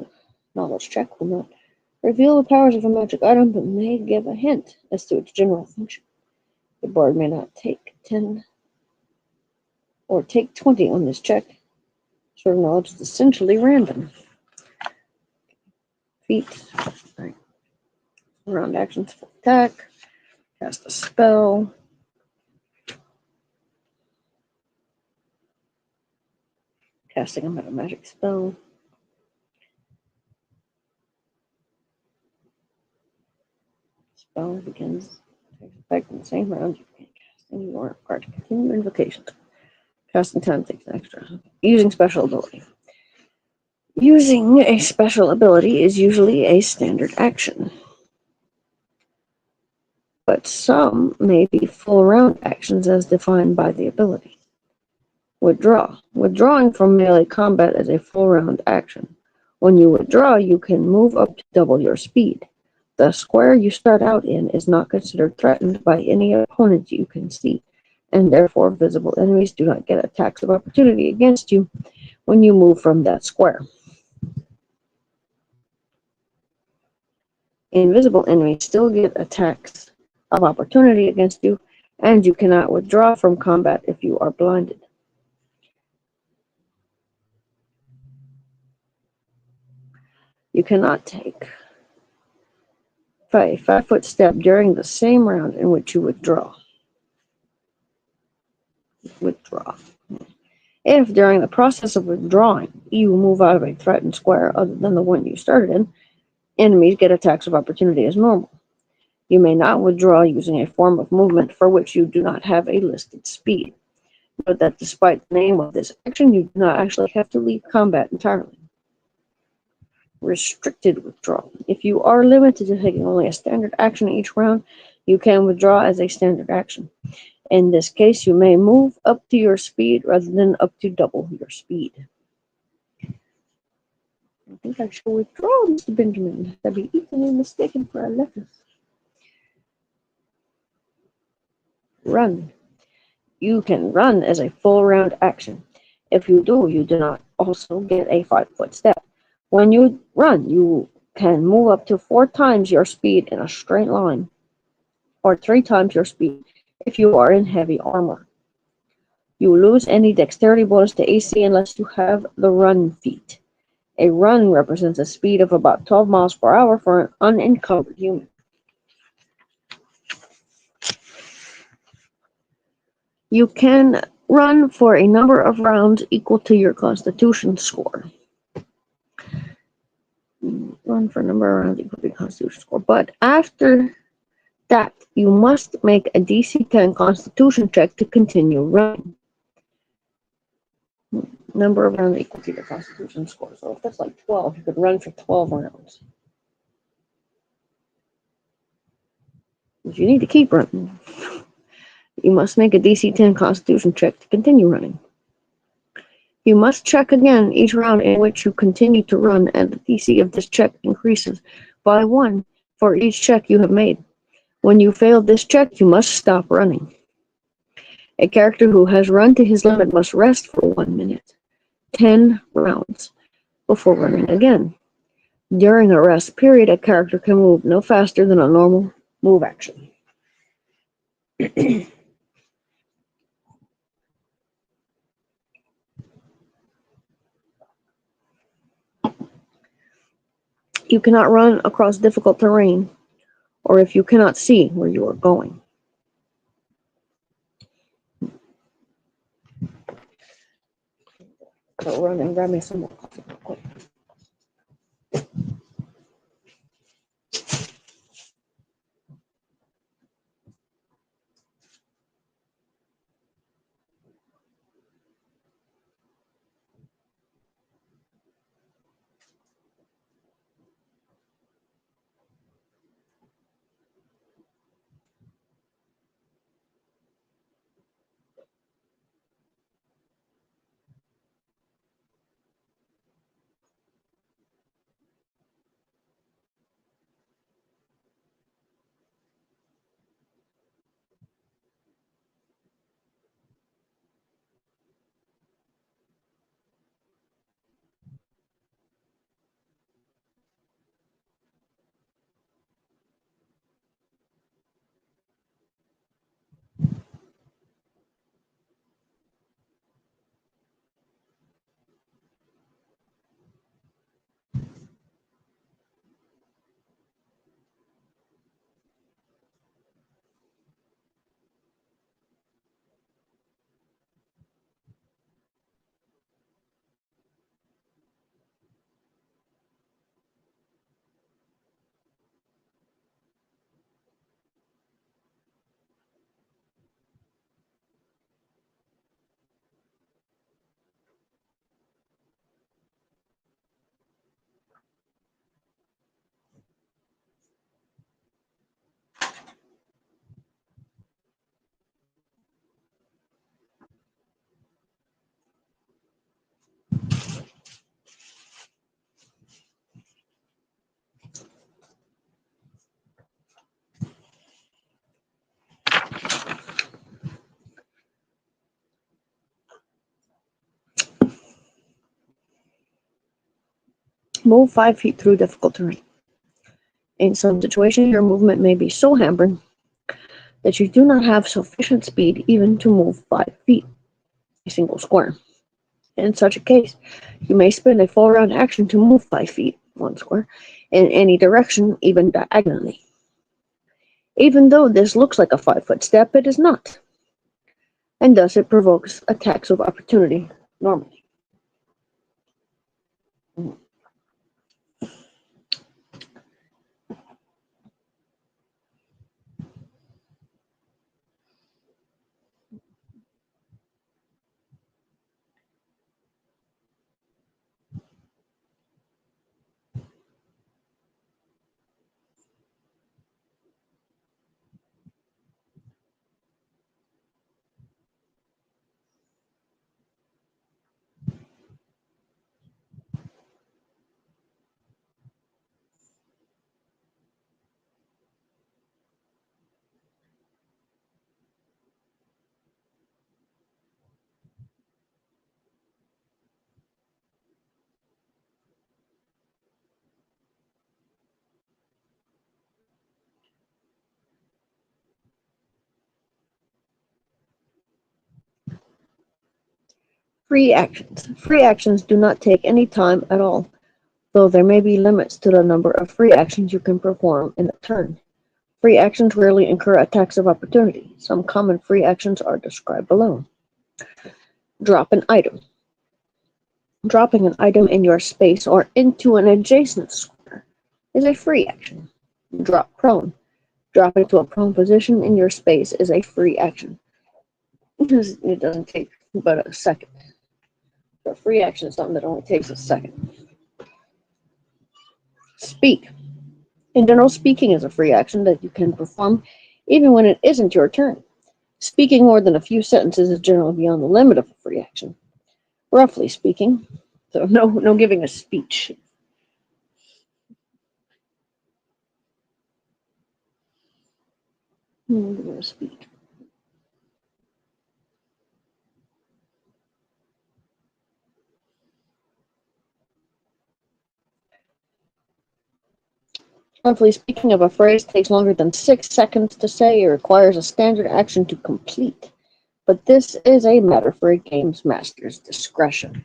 [SPEAKER 1] knowledge check will not reveal the powers of a magic item, but may give a hint as to its general function. The bard may not take 10 or take 20 on this check. Sort of knowledge is essentially random. Feat. Right. Round actions for attack. Cast a spell. Casting a meta magic spell. Spell begins takes effect in the same round you can cast, and you are required to continue invocations. Casting time takes an extra. Using special ability. Using a special ability is usually a standard action, but some may be full round actions as defined by the ability. Withdraw. Withdrawing from melee combat is a full round action. When you withdraw, you can move up to double your speed. The square you start out in is not considered threatened by any opponents you can see, and therefore visible enemies do not get attacks of opportunity against you when you move from that square. Invisible enemies still get attacks of opportunity against you, and you cannot withdraw from combat if you are blinded. You cannot take a 5-foot step during the same round in which you withdraw. If during the process of withdrawing you move out of a threatened square other than the one you started in, enemies get attacks of opportunity as normal. You may not withdraw using a form of movement for which you do not have a listed speed. Note that despite the name of this action, you do not actually have to leave combat entirely. Restricted withdrawal. If you are limited to taking only a standard action each round, you can withdraw as a standard action. In this case, you may move up to your speed rather than up to double your speed. I think I shall withdraw, Mr. Benjamin. I'd be equally mistaken for a lettuce. Run. You can run as a full round action. If you do, you do not also get a 5-foot step. When you run, you can move up to 4 times your speed in a straight line, or 3 times your speed if you are in heavy armor. You lose any dexterity bonus to AC unless you have the run feat. A run represents a speed of about 12 miles per hour for an unencumbered human. You can run for a number of rounds equal to your Constitution score. Run for a number of rounds equal to your Constitution score. But after that, you must make a DC 10 Constitution check to continue running. Number of rounds equal to your Constitution score. So if that's like 12, you could run for 12 rounds. But you need to keep running. You must make a DC 10 Constitution check to continue running. You must check again each round in which you continue to run, and the DC of this check increases by 1 for each check you have made. When you fail this check, you must stop running. A character who has run to his limit must rest for 1 minute, 10 rounds, before running again. During a rest period, a character can move no faster than a normal move action. You cannot run across difficult terrain, or if you cannot see where you are going. So run and grab me some more coffee real quick. Move 5 feet through difficult terrain. In some situations, your movement may be so hampered that you do not have sufficient speed even to move 5 feet, a single square. In such a case, you may spend a full round action to move 5 feet, 1 square, in any direction, even diagonally. Even though this looks like a 5-foot step, it is not, and thus it provokes attacks of opportunity normally. Free actions. Free actions do not take any time at all, though there may be limits to the number of free actions you can perform in a turn. Free actions rarely incur attacks of opportunity. Some common free actions are described below. Drop an item. Dropping an item in your space or into an adjacent square is a free action. Drop prone. Dropping to a prone position in your space is a free action. It doesn't take but a second. A free action is something that only takes a second. Speak. In general, speaking is a free action that you can perform even when it isn't your turn. Speaking more than a few sentences is generally beyond the limit of a free action. Roughly speaking, so no giving a speech. Giving a speech. Roughly speaking, if a phrase takes longer than 6 seconds to say, it requires a standard action to complete. But this is a matter for a games master's discretion.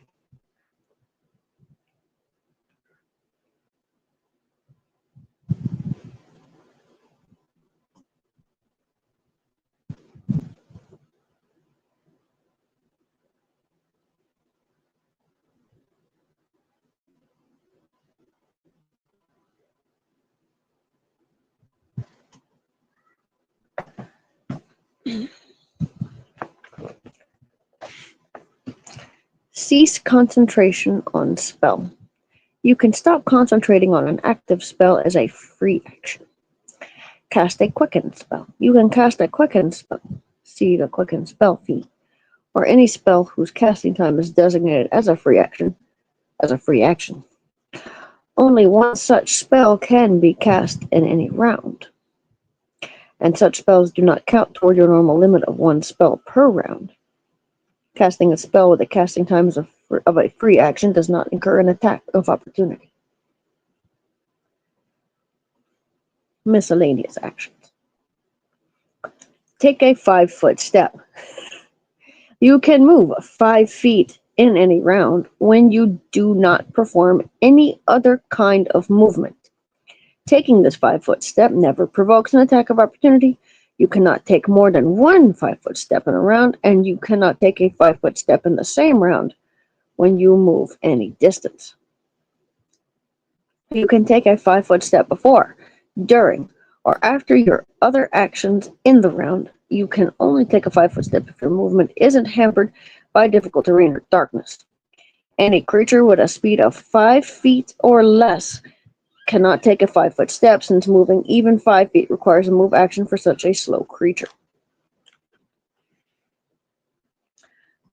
[SPEAKER 1] Cease concentration on spell. You can stop concentrating on an active spell as a free action. Cast a quicken spell. You can cast a quicken spell. See the quicken spell fee. Or any spell whose casting time is designated as a free action. Only one such spell can be cast in any round, and such spells do not count toward your normal limit of 1 spell per round. Casting a spell with a casting time of a free action does not incur an attack of opportunity. Miscellaneous actions. Take a 5-foot step. You can move 5 feet in any round when you do not perform any other kind of movement. Taking this 5-foot step never provokes an attack of opportunity. You cannot take more than 1 5-foot step in a round, and you cannot take a 5-foot step in the same round when you move any distance. You can take a 5-foot step before, during, or after your other actions in the round. You can only take a 5-foot step if your movement isn't hampered by difficult terrain or darkness. Any creature with a speed of 5 feet or less cannot take a 5-foot step, since moving even 5 feet requires a move action for such a slow creature.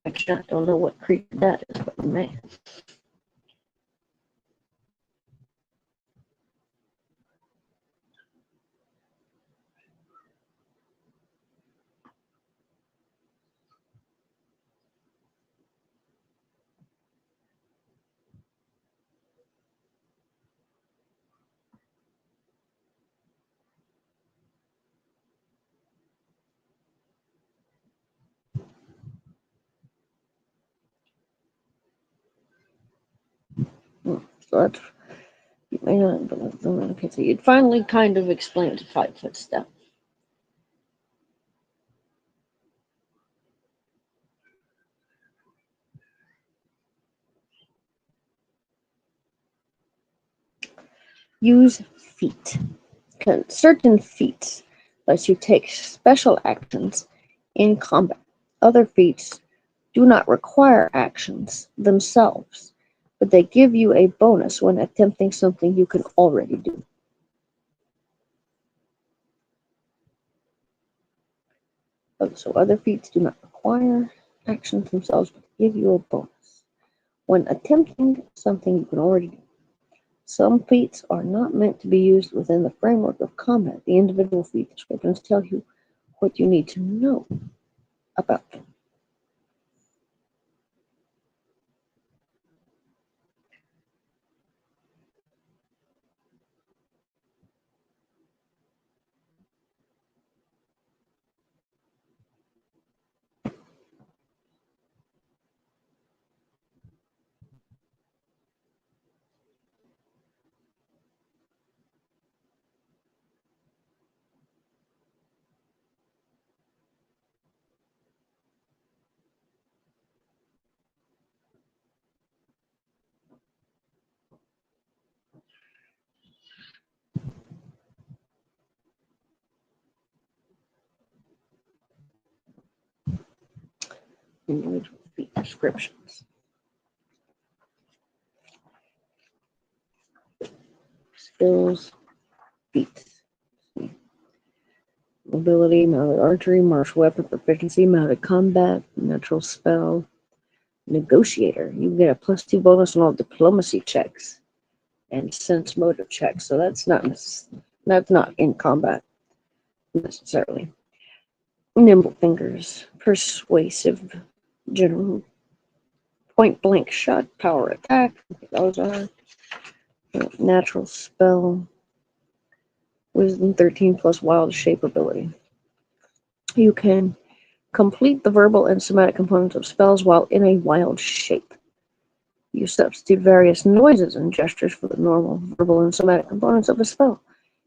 [SPEAKER 1] Actually, I don't know what creature that is, but man. So that's, you may not, but okay, so you'd finally kind of explain the 5-foot step. Use feat. Certain feats lets you take special actions in combat. Other feats do not require actions themselves, but they give you a bonus when attempting something you can already do. So other feats do not require actions themselves, but give you a bonus when attempting something you can already do. Some feats are not meant to be used within the framework of combat. The individual feat descriptions tell you what you need to know about them. Individual feat descriptions. Skills, feats. Mobility, mounted archery, martial weapon proficiency, mounted combat, natural spell, negotiator. You get a +2 bonus on all diplomacy checks and sense motive checks. So that's not in combat necessarily. Nimble fingers, persuasive, general, point blank shot, power attack. Those are natural spell, wisdom 13 plus wild shape ability. You can complete the verbal and somatic components of spells while in a wild shape. You substitute various noises and gestures for the normal verbal and somatic components of a spell.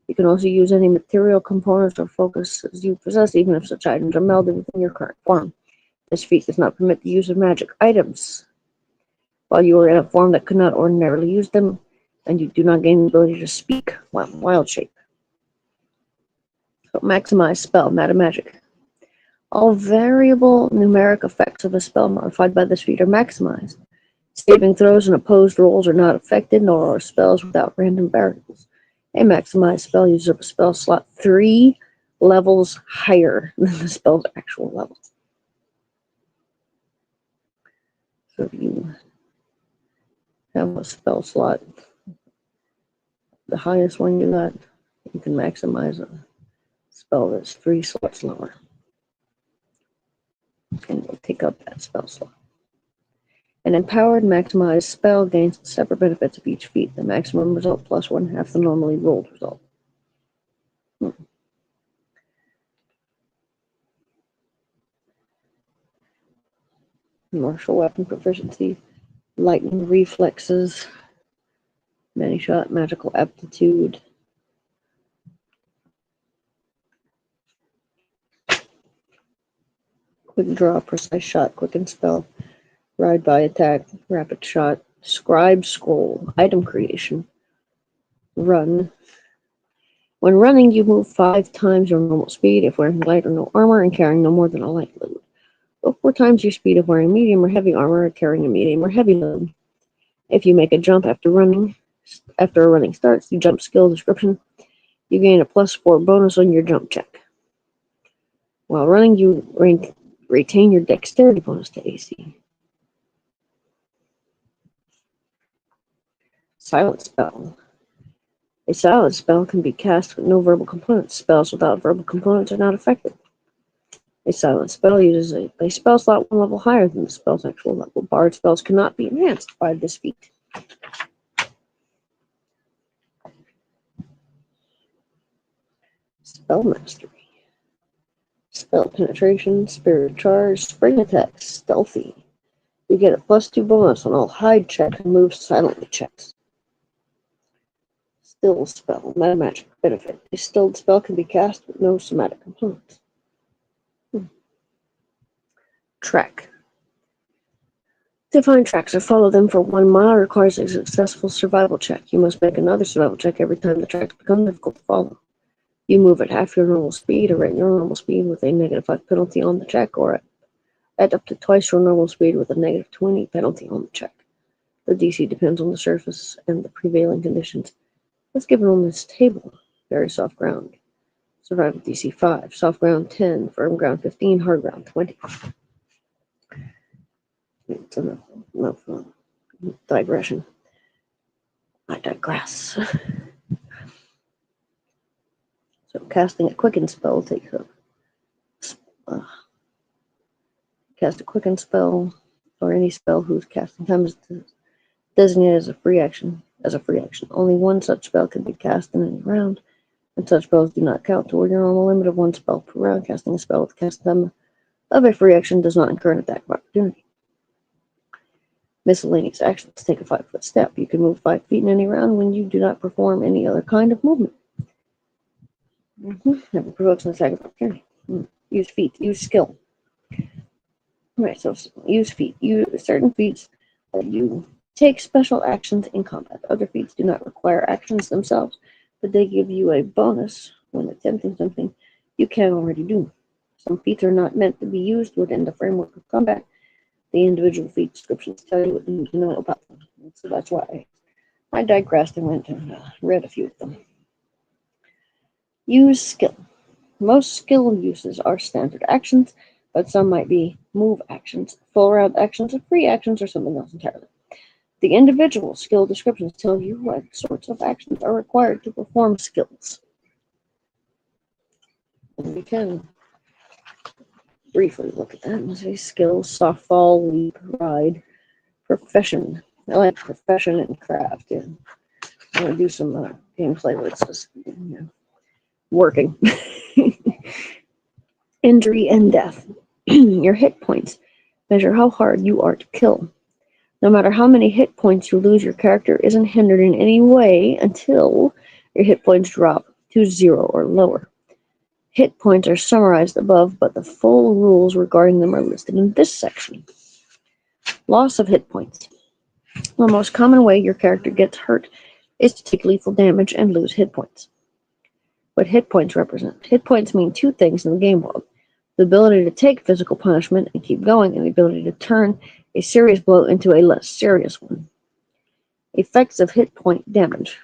[SPEAKER 1] You can also use any material components or focuses you possess, even if such items are melded within your current form. This feat does not permit the use of magic items while you are in a form that could not ordinarily use them, and you do not gain the ability to speak while in wild shape. So maximize spell, magic. All variable numeric effects of a spell modified by this feat are maximized. Saving throws and opposed rolls are not affected, nor are spells without random variables. A maximized spell uses up a spell slot 3 levels higher than the spell's actual level. So if you have a spell slot, the highest one you got, you can maximize a spell that's 3 slots lower. And you'll take up that spell slot. An empowered maximized spell gains the separate benefits of each feat. The maximum result plus 1/2 the normally rolled result. Martial weapon proficiency, lightning reflexes, many shot, magical aptitude. Quick draw, precise shot, quicken spell, ride by attack, rapid shot, scribe scroll, item creation, run. When running, you move 5 times your normal speed if wearing light or no armor and carrying no more than a light load. Or 4 times your speed if wearing medium or heavy armor or carrying a medium or heavy load. If you make a jump after a running starts, you jump skill description, you gain a +4 bonus on your jump check. While running, you retain your dexterity bonus to AC. Silent spell. A silent spell can be cast with no verbal components. Spells without verbal components are not affected. A silent spell uses a spell slot 1 level higher than the spell's actual level. Bard spells cannot be enhanced by this feat. Spell mastery. Spell penetration, spirit charge, spring attack, stealthy. You get a +2 bonus on all hide checks and move silently checks. Still spell. Magic benefit. A stilled spell can be cast with no somatic components. Track. To find tracks or follow them for 1 mile requires a successful survival check. You must make another survival check every time the tracks become difficult to follow. You move at half your normal speed or at your normal speed with a -5 penalty on the check, or at up to twice your normal speed with a -20 penalty on the check. The DC depends on the surface and the prevailing conditions. As given on this table. Very soft ground. Survival DC 5. Soft ground 10. Firm ground 15. Hard ground 20. It's enough digression. I digress. So casting a quicken spell takes up. Cast a quicken spell or any spell whose casting time is designated as a free action. Only one such spell can be cast in any round, and such spells do not count toward your normal limit of 1 spell per round. Casting a spell with the casting time of a free action does not incur an attack of opportunity. Miscellaneous actions. Take a 5-foot step. You can move 5 feet in any round when you do not perform any other kind of movement. Never provokes an attack of opportunity. Use feat. Use skill. Right, so use feat. Use certain feats that you take special actions in combat. Other feats do not require actions themselves, but they give you a bonus when attempting something you can already do. Some feats are not meant to be used within the framework of combat. The individual feat descriptions tell you what you need to know about them. So that's why I digressed and went and read a few of them. Use skill. Most skill uses are standard actions, but some might be move actions, full round actions, or free actions, or something else entirely. The individual skill descriptions tell you what sorts of actions are required to perform skills. And we can briefly look at that. Let's say skills: softball, leap, ride, profession. I like profession and craft. Yeah. I'm going to do some gameplay where it's just working. Injury and death. Your hit points measure how hard you are to kill. No matter how many hit points you lose, your character isn't hindered in any way until your hit points drop to 0 or lower. Hit points are summarized above, but the full rules regarding them are listed in this section. Loss of hit points. The most common way your character gets hurt is to take lethal damage and lose hit points. What hit points represent? Hit points mean 2 things in the game world: the ability to take physical punishment and keep going, and the ability to turn a serious blow into a less serious one. Effects of hit point damage.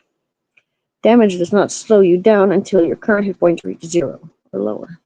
[SPEAKER 1] Damage does not slow you down until your current hit points reach 0 or lower.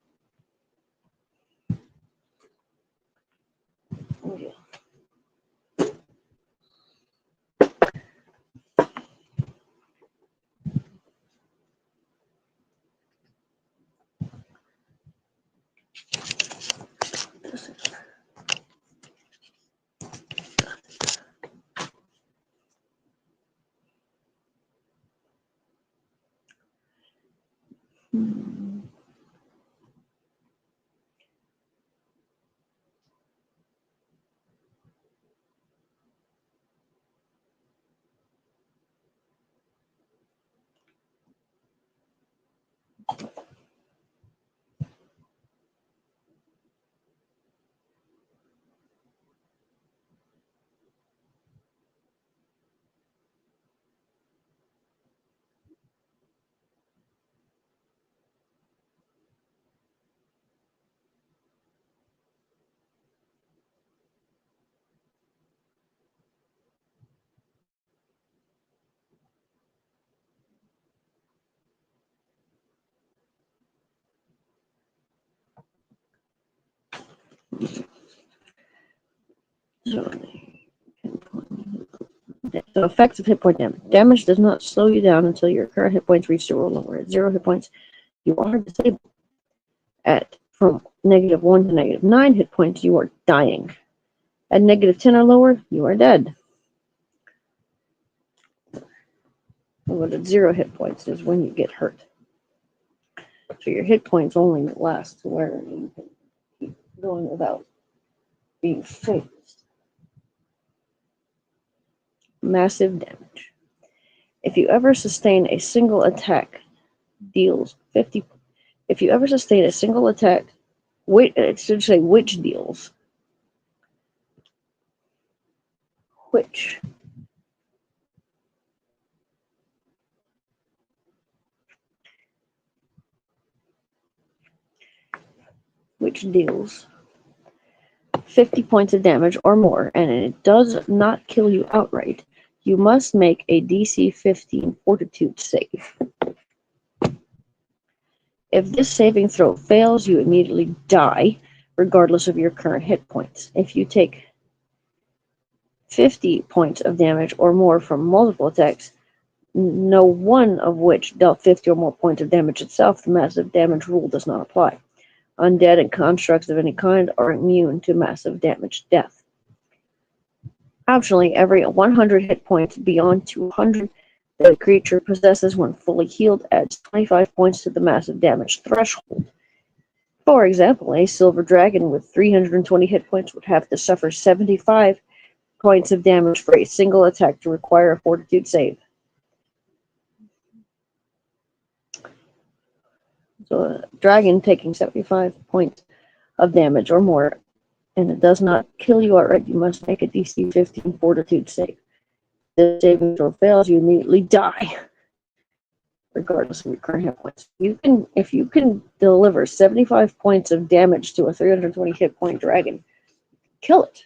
[SPEAKER 1] So effects of hit point damage. Damage does not slow you down until your current hit points reach 0 or lower. At 0 hit points, you are disabled. From -1 to -9 hit points, you are dying. At -10 or lower, you are dead. But at 0 hit points is when you get hurt. So your hit points only last to where you can keep going without being phased. Massive damage. If you ever sustain a single attack, deals 50. If you ever sustain a single attack, it should say which deals. Which deals 50 points of damage or more, and it does not kill you outright, you must make a DC 15 Fortitude save. If this saving throw fails, you immediately die, regardless of your current hit points. If you take 50 points of damage or more from multiple attacks, no one of which dealt 50 or more points of damage itself, the massive damage rule does not apply. Undead and constructs of any kind are immune to massive damage death. Optionally, every 100 hit points beyond 200 that a creature possesses when fully healed adds 25 points to the massive damage threshold. For example, a silver dragon with 320 hit points would have to suffer 75 points of damage for a single attack to require a Fortitude save. So a dragon taking 75 points of damage or more, and it does not kill you outright, you must make a DC 15 Fortitude save. If the saving throw fails, you immediately die, regardless of your current hit points. If you can deliver 75 points of damage to a 320 hit point dragon, kill it.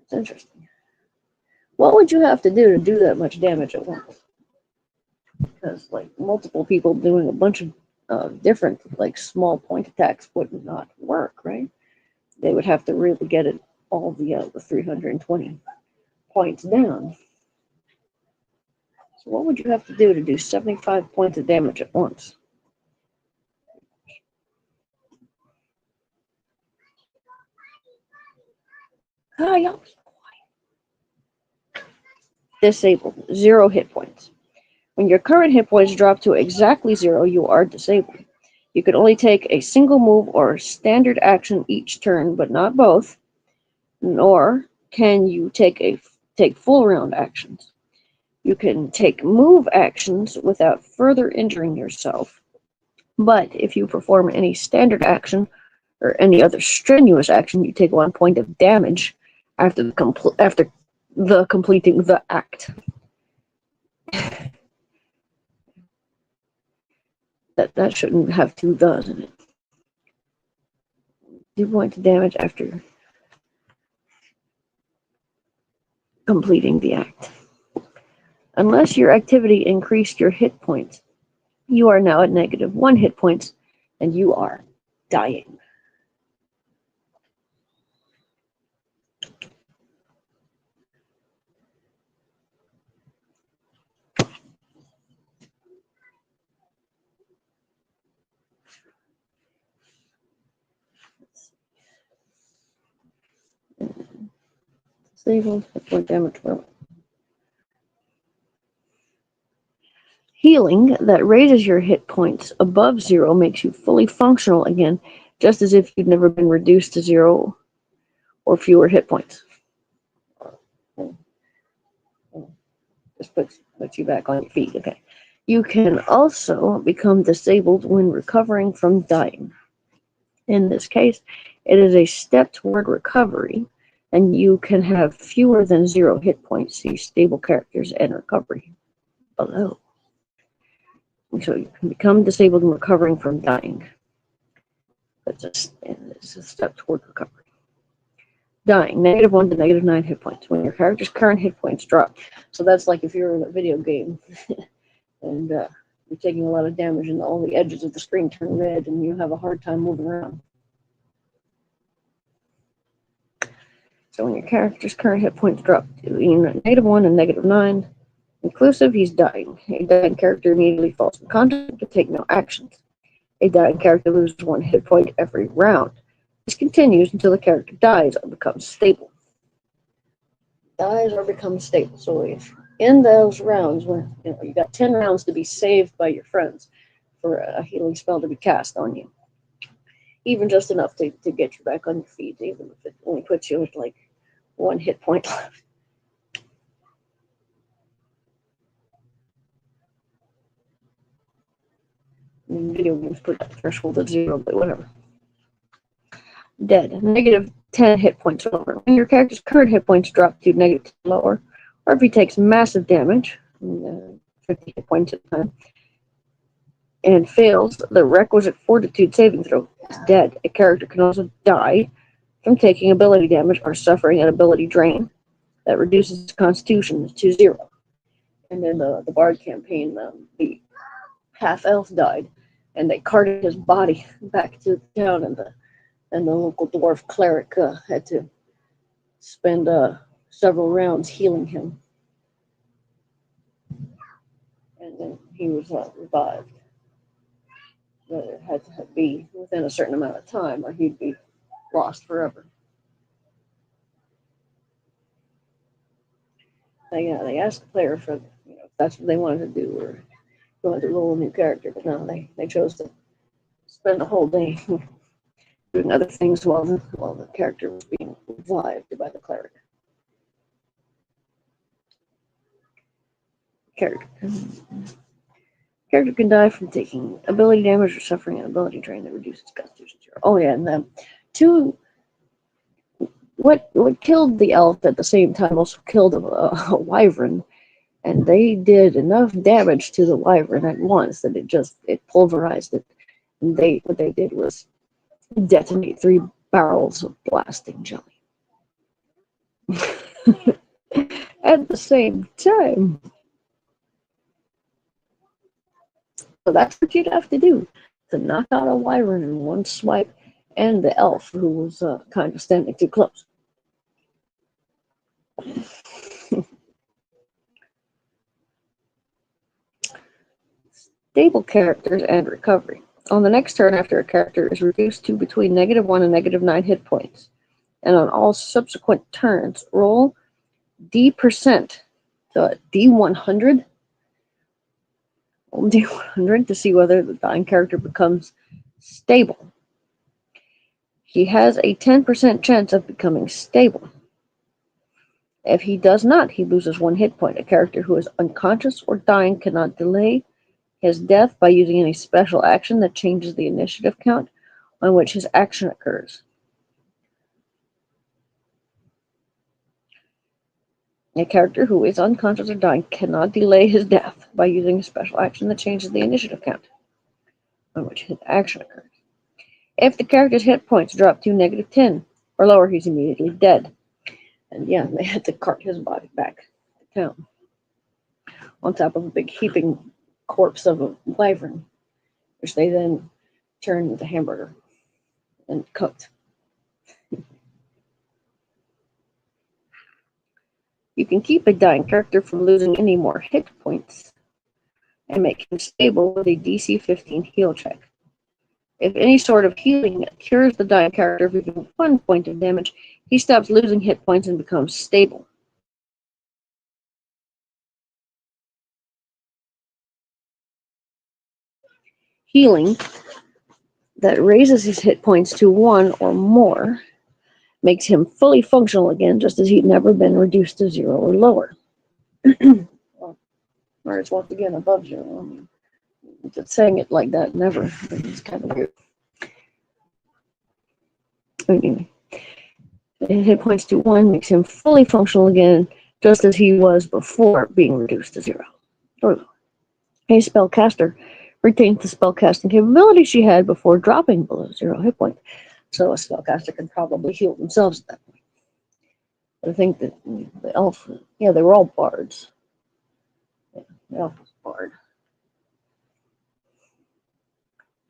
[SPEAKER 1] It's interesting. What would you have to do that much damage at once? Because like multiple people doing a bunch of different like small point attacks would not work, right? They would have to really get it all the 320 points down. So what would you have to do 75 points of damage at once? Disabled. 0 hit points. When your current hit points drop to exactly 0, you are disabled. You can only take a single move or standard action each turn, but not both. Nor can you take full round actions. You can take move actions without further injuring yourself. But if you perform any standard action or any other strenuous action, you take 1 point of damage after completing the act. That shouldn't have 2 does in it. 2 points of damage after completing the act. Unless your activity increased your hit points, you are now at -1 hit points, and you are dying. Disabled, hit point damage. Healing that raises your hit points above 0 makes you fully functional again, just as if you'd never been reduced to 0 or fewer hit points. Just puts you back on your feet. Okay. You can also become disabled when recovering from dying. In this case, it is a step toward recovery, and you can have fewer than 0 hit points. See stable characters and recovery below. So you can become disabled and recovering from dying. It's a step toward recovery. Dying, -1 to -9 hit points. When your character's current hit points drop. So that's like if you're in a video game and you're taking a lot of damage and all the edges of the screen turn red and you have a hard time moving around. So when your character's current hit points drop to -1 and -9, inclusive, he's dying. A dying character immediately falls unconscious and can take no actions. A dying character loses 1 hit point every round. This continues until the character dies or becomes stable. Dies or becomes stable. So if in those rounds, when you got 10 rounds to be saved by your friends for a healing spell to be cast on you, even just enough to get you back on your feet, even if it only puts you with like 1 hit point left. Video games put that threshold at 0, but whatever. Dead. -10 hit points or lower. When your character's current hit points drop to -10 lower, or if he takes massive damage, 50 hit points at a time, and fails the requisite fortitude saving throw, is dead. A character can also die from taking ability damage or suffering an ability drain that reduces its constitution to 0. And in the Bard campaign, the half-elf died, and they carted his body back to the town, and the local dwarf cleric had to spend several rounds healing him. And then he was revived. But it had to be within a certain amount of time, or he'd be lost forever. They asked the player for, if that's what they wanted to do, or they wanted to roll a new character, but no, they chose to spend the whole day doing other things while the character was being revived by the cleric. Character can die from taking ability damage or suffering an ability drain that reduces constitution 0. Oh yeah, and what killed the elf at the same time also killed a wyvern, and they did enough damage to the wyvern at once that it pulverized it. And what they did was detonate 3 barrels of blasting jelly at the same time. So that's what you'd have to do to knock out a wyvern in one swipe, and the elf who was kind of standing too close. Stable characters and recovery. On the next turn after a character is reduced to between -1 and -9 hit points, and on all subsequent turns, roll D%, so D100. Roll D100 to see whether the dying character becomes stable. He has a 10% chance of becoming stable. If he does not, he loses 1 hit point. A character who is unconscious or dying cannot delay his death by using any special action that changes the initiative count on which his action occurs. A character who is unconscious or dying cannot delay his death by using a special action that changes the initiative count on which his action occurs. If the character's hit points drop to -10 or lower, he's immediately dead. And yeah, they had to cart his body back to town on top of a big heaping corpse of a wyvern, which they then turned into hamburger and cooked. You can keep a dying character from losing any more hit points and make him stable with a DC 15 heal check. If any sort of healing cures the dying character of even 1 point of damage, he stops losing hit points and becomes stable. Healing that raises his hit points to 1 or more makes him fully functional again, just as he'd never been reduced to 0 or lower. Or it's once again above 0. I mean, just saying it like that, never. It's kind of weird. Anyway, hit points to 1 makes him fully functional again, just as he was before being reduced to 0 or lower. A spellcaster retains the spellcasting capability she had before dropping below 0 hit point. So a spellcaster can probably heal themselves at that point. But I think that the elf, they were all bards. Yeah, the elf was bard.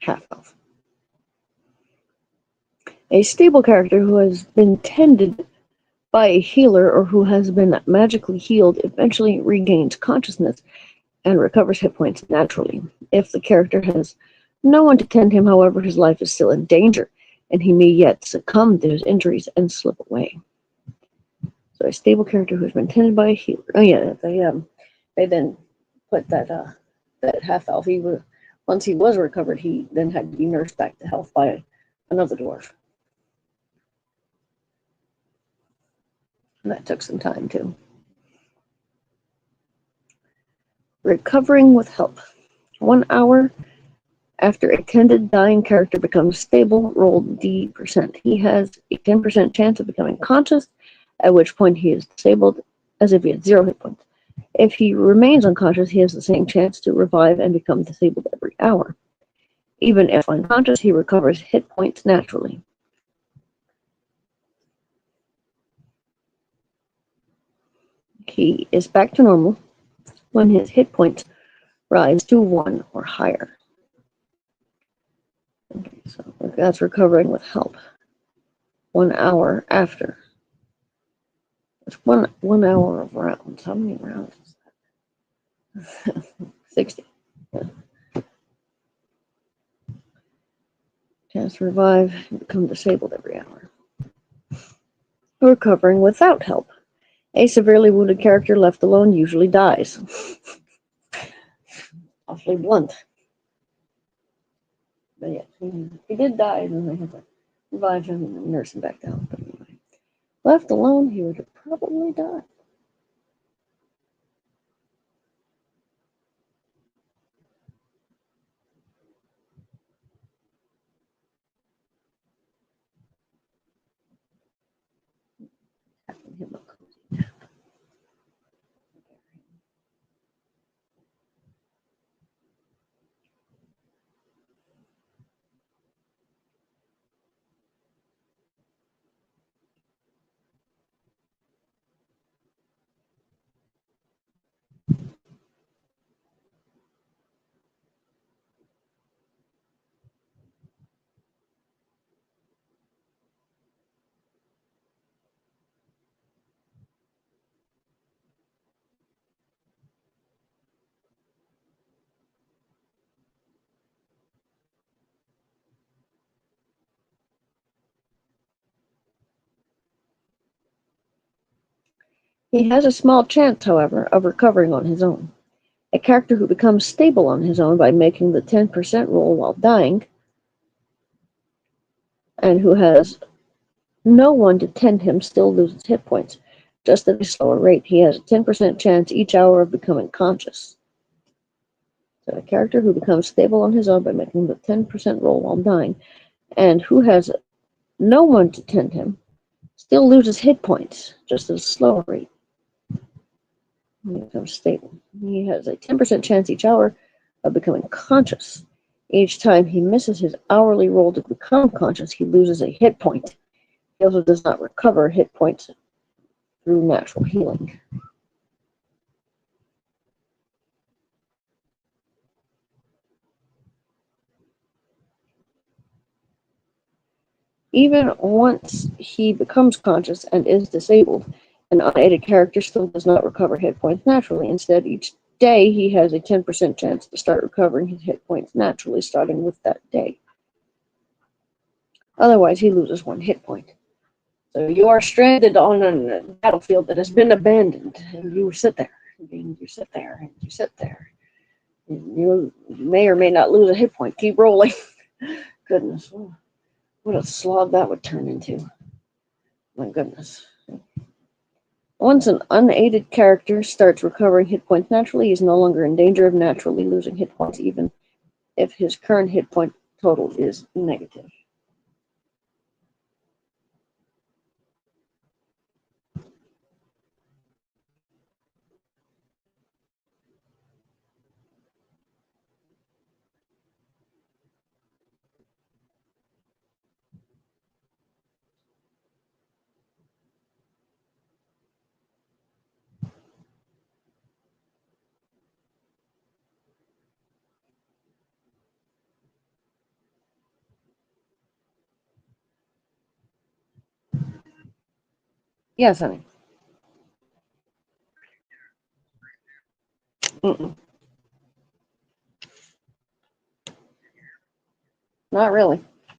[SPEAKER 1] Half-elf. A stable character who has been tended by a healer or who has been magically healed eventually regains consciousness and recovers hit points naturally. If the character has no one to tend him, however, his life is still in danger, and he may yet succumb to his injuries and slip away. So a stable character who has been tended by a healer. Oh yeah, they then put that half-elf. Once he was recovered, he then had to be nursed back to health by another dwarf. And that took some time too. Recovering with help. 1 hour After a tended dying character becomes stable, roll D%. He has a 10% chance of becoming conscious, at which point he is disabled, as if he had 0 hit points. If he remains unconscious, he has the same chance to revive and become disabled every hour. Even if unconscious, he recovers hit points naturally. He is back to normal when his hit points rise to 1 or higher. Okay, so that's recovering with help. 1 hour after. It's one hour of rounds. How many rounds is that? 60. Yeah. Chance to revive and become disabled every hour. Recovering without help. A severely wounded character left alone usually dies. Awfully blunt. But yeah, he did die, and they had to revive him and nurse him back down. But anyway, left alone, he would have probably died. He has a small chance, however, of recovering on his own. A character who becomes stable on his own by making the 10% roll while dying, and who has no one to tend him, still loses hit points, just at a slower rate. He has a 10% chance each hour of becoming conscious. So a character who becomes stable on his own by making the 10% roll while dying, and who has no one to tend him, still loses hit points, just at a slower rate. He becomes stable. He has a 10% chance each hour of becoming conscious. Each time he misses his hourly roll to become conscious, he loses a hit point. He also does not recover hit points through natural healing. Even once he becomes conscious and is disabled, an unaided character still does not recover hit points naturally. Instead, each day he has a 10% chance to start recovering his hit points naturally, starting with that day. Otherwise, he loses 1 hit point. So you are stranded on a battlefield that has been abandoned, and you sit there, and you sit there, and you sit there. And you may or may not lose a hit point. Keep rolling. Goodness, what a slog that would turn into. My goodness. Once an unaided character starts recovering hit points naturally, he is no longer in danger of naturally losing hit points, even if his current hit point total is negative. Yes, honey. Mm-mm. Not really.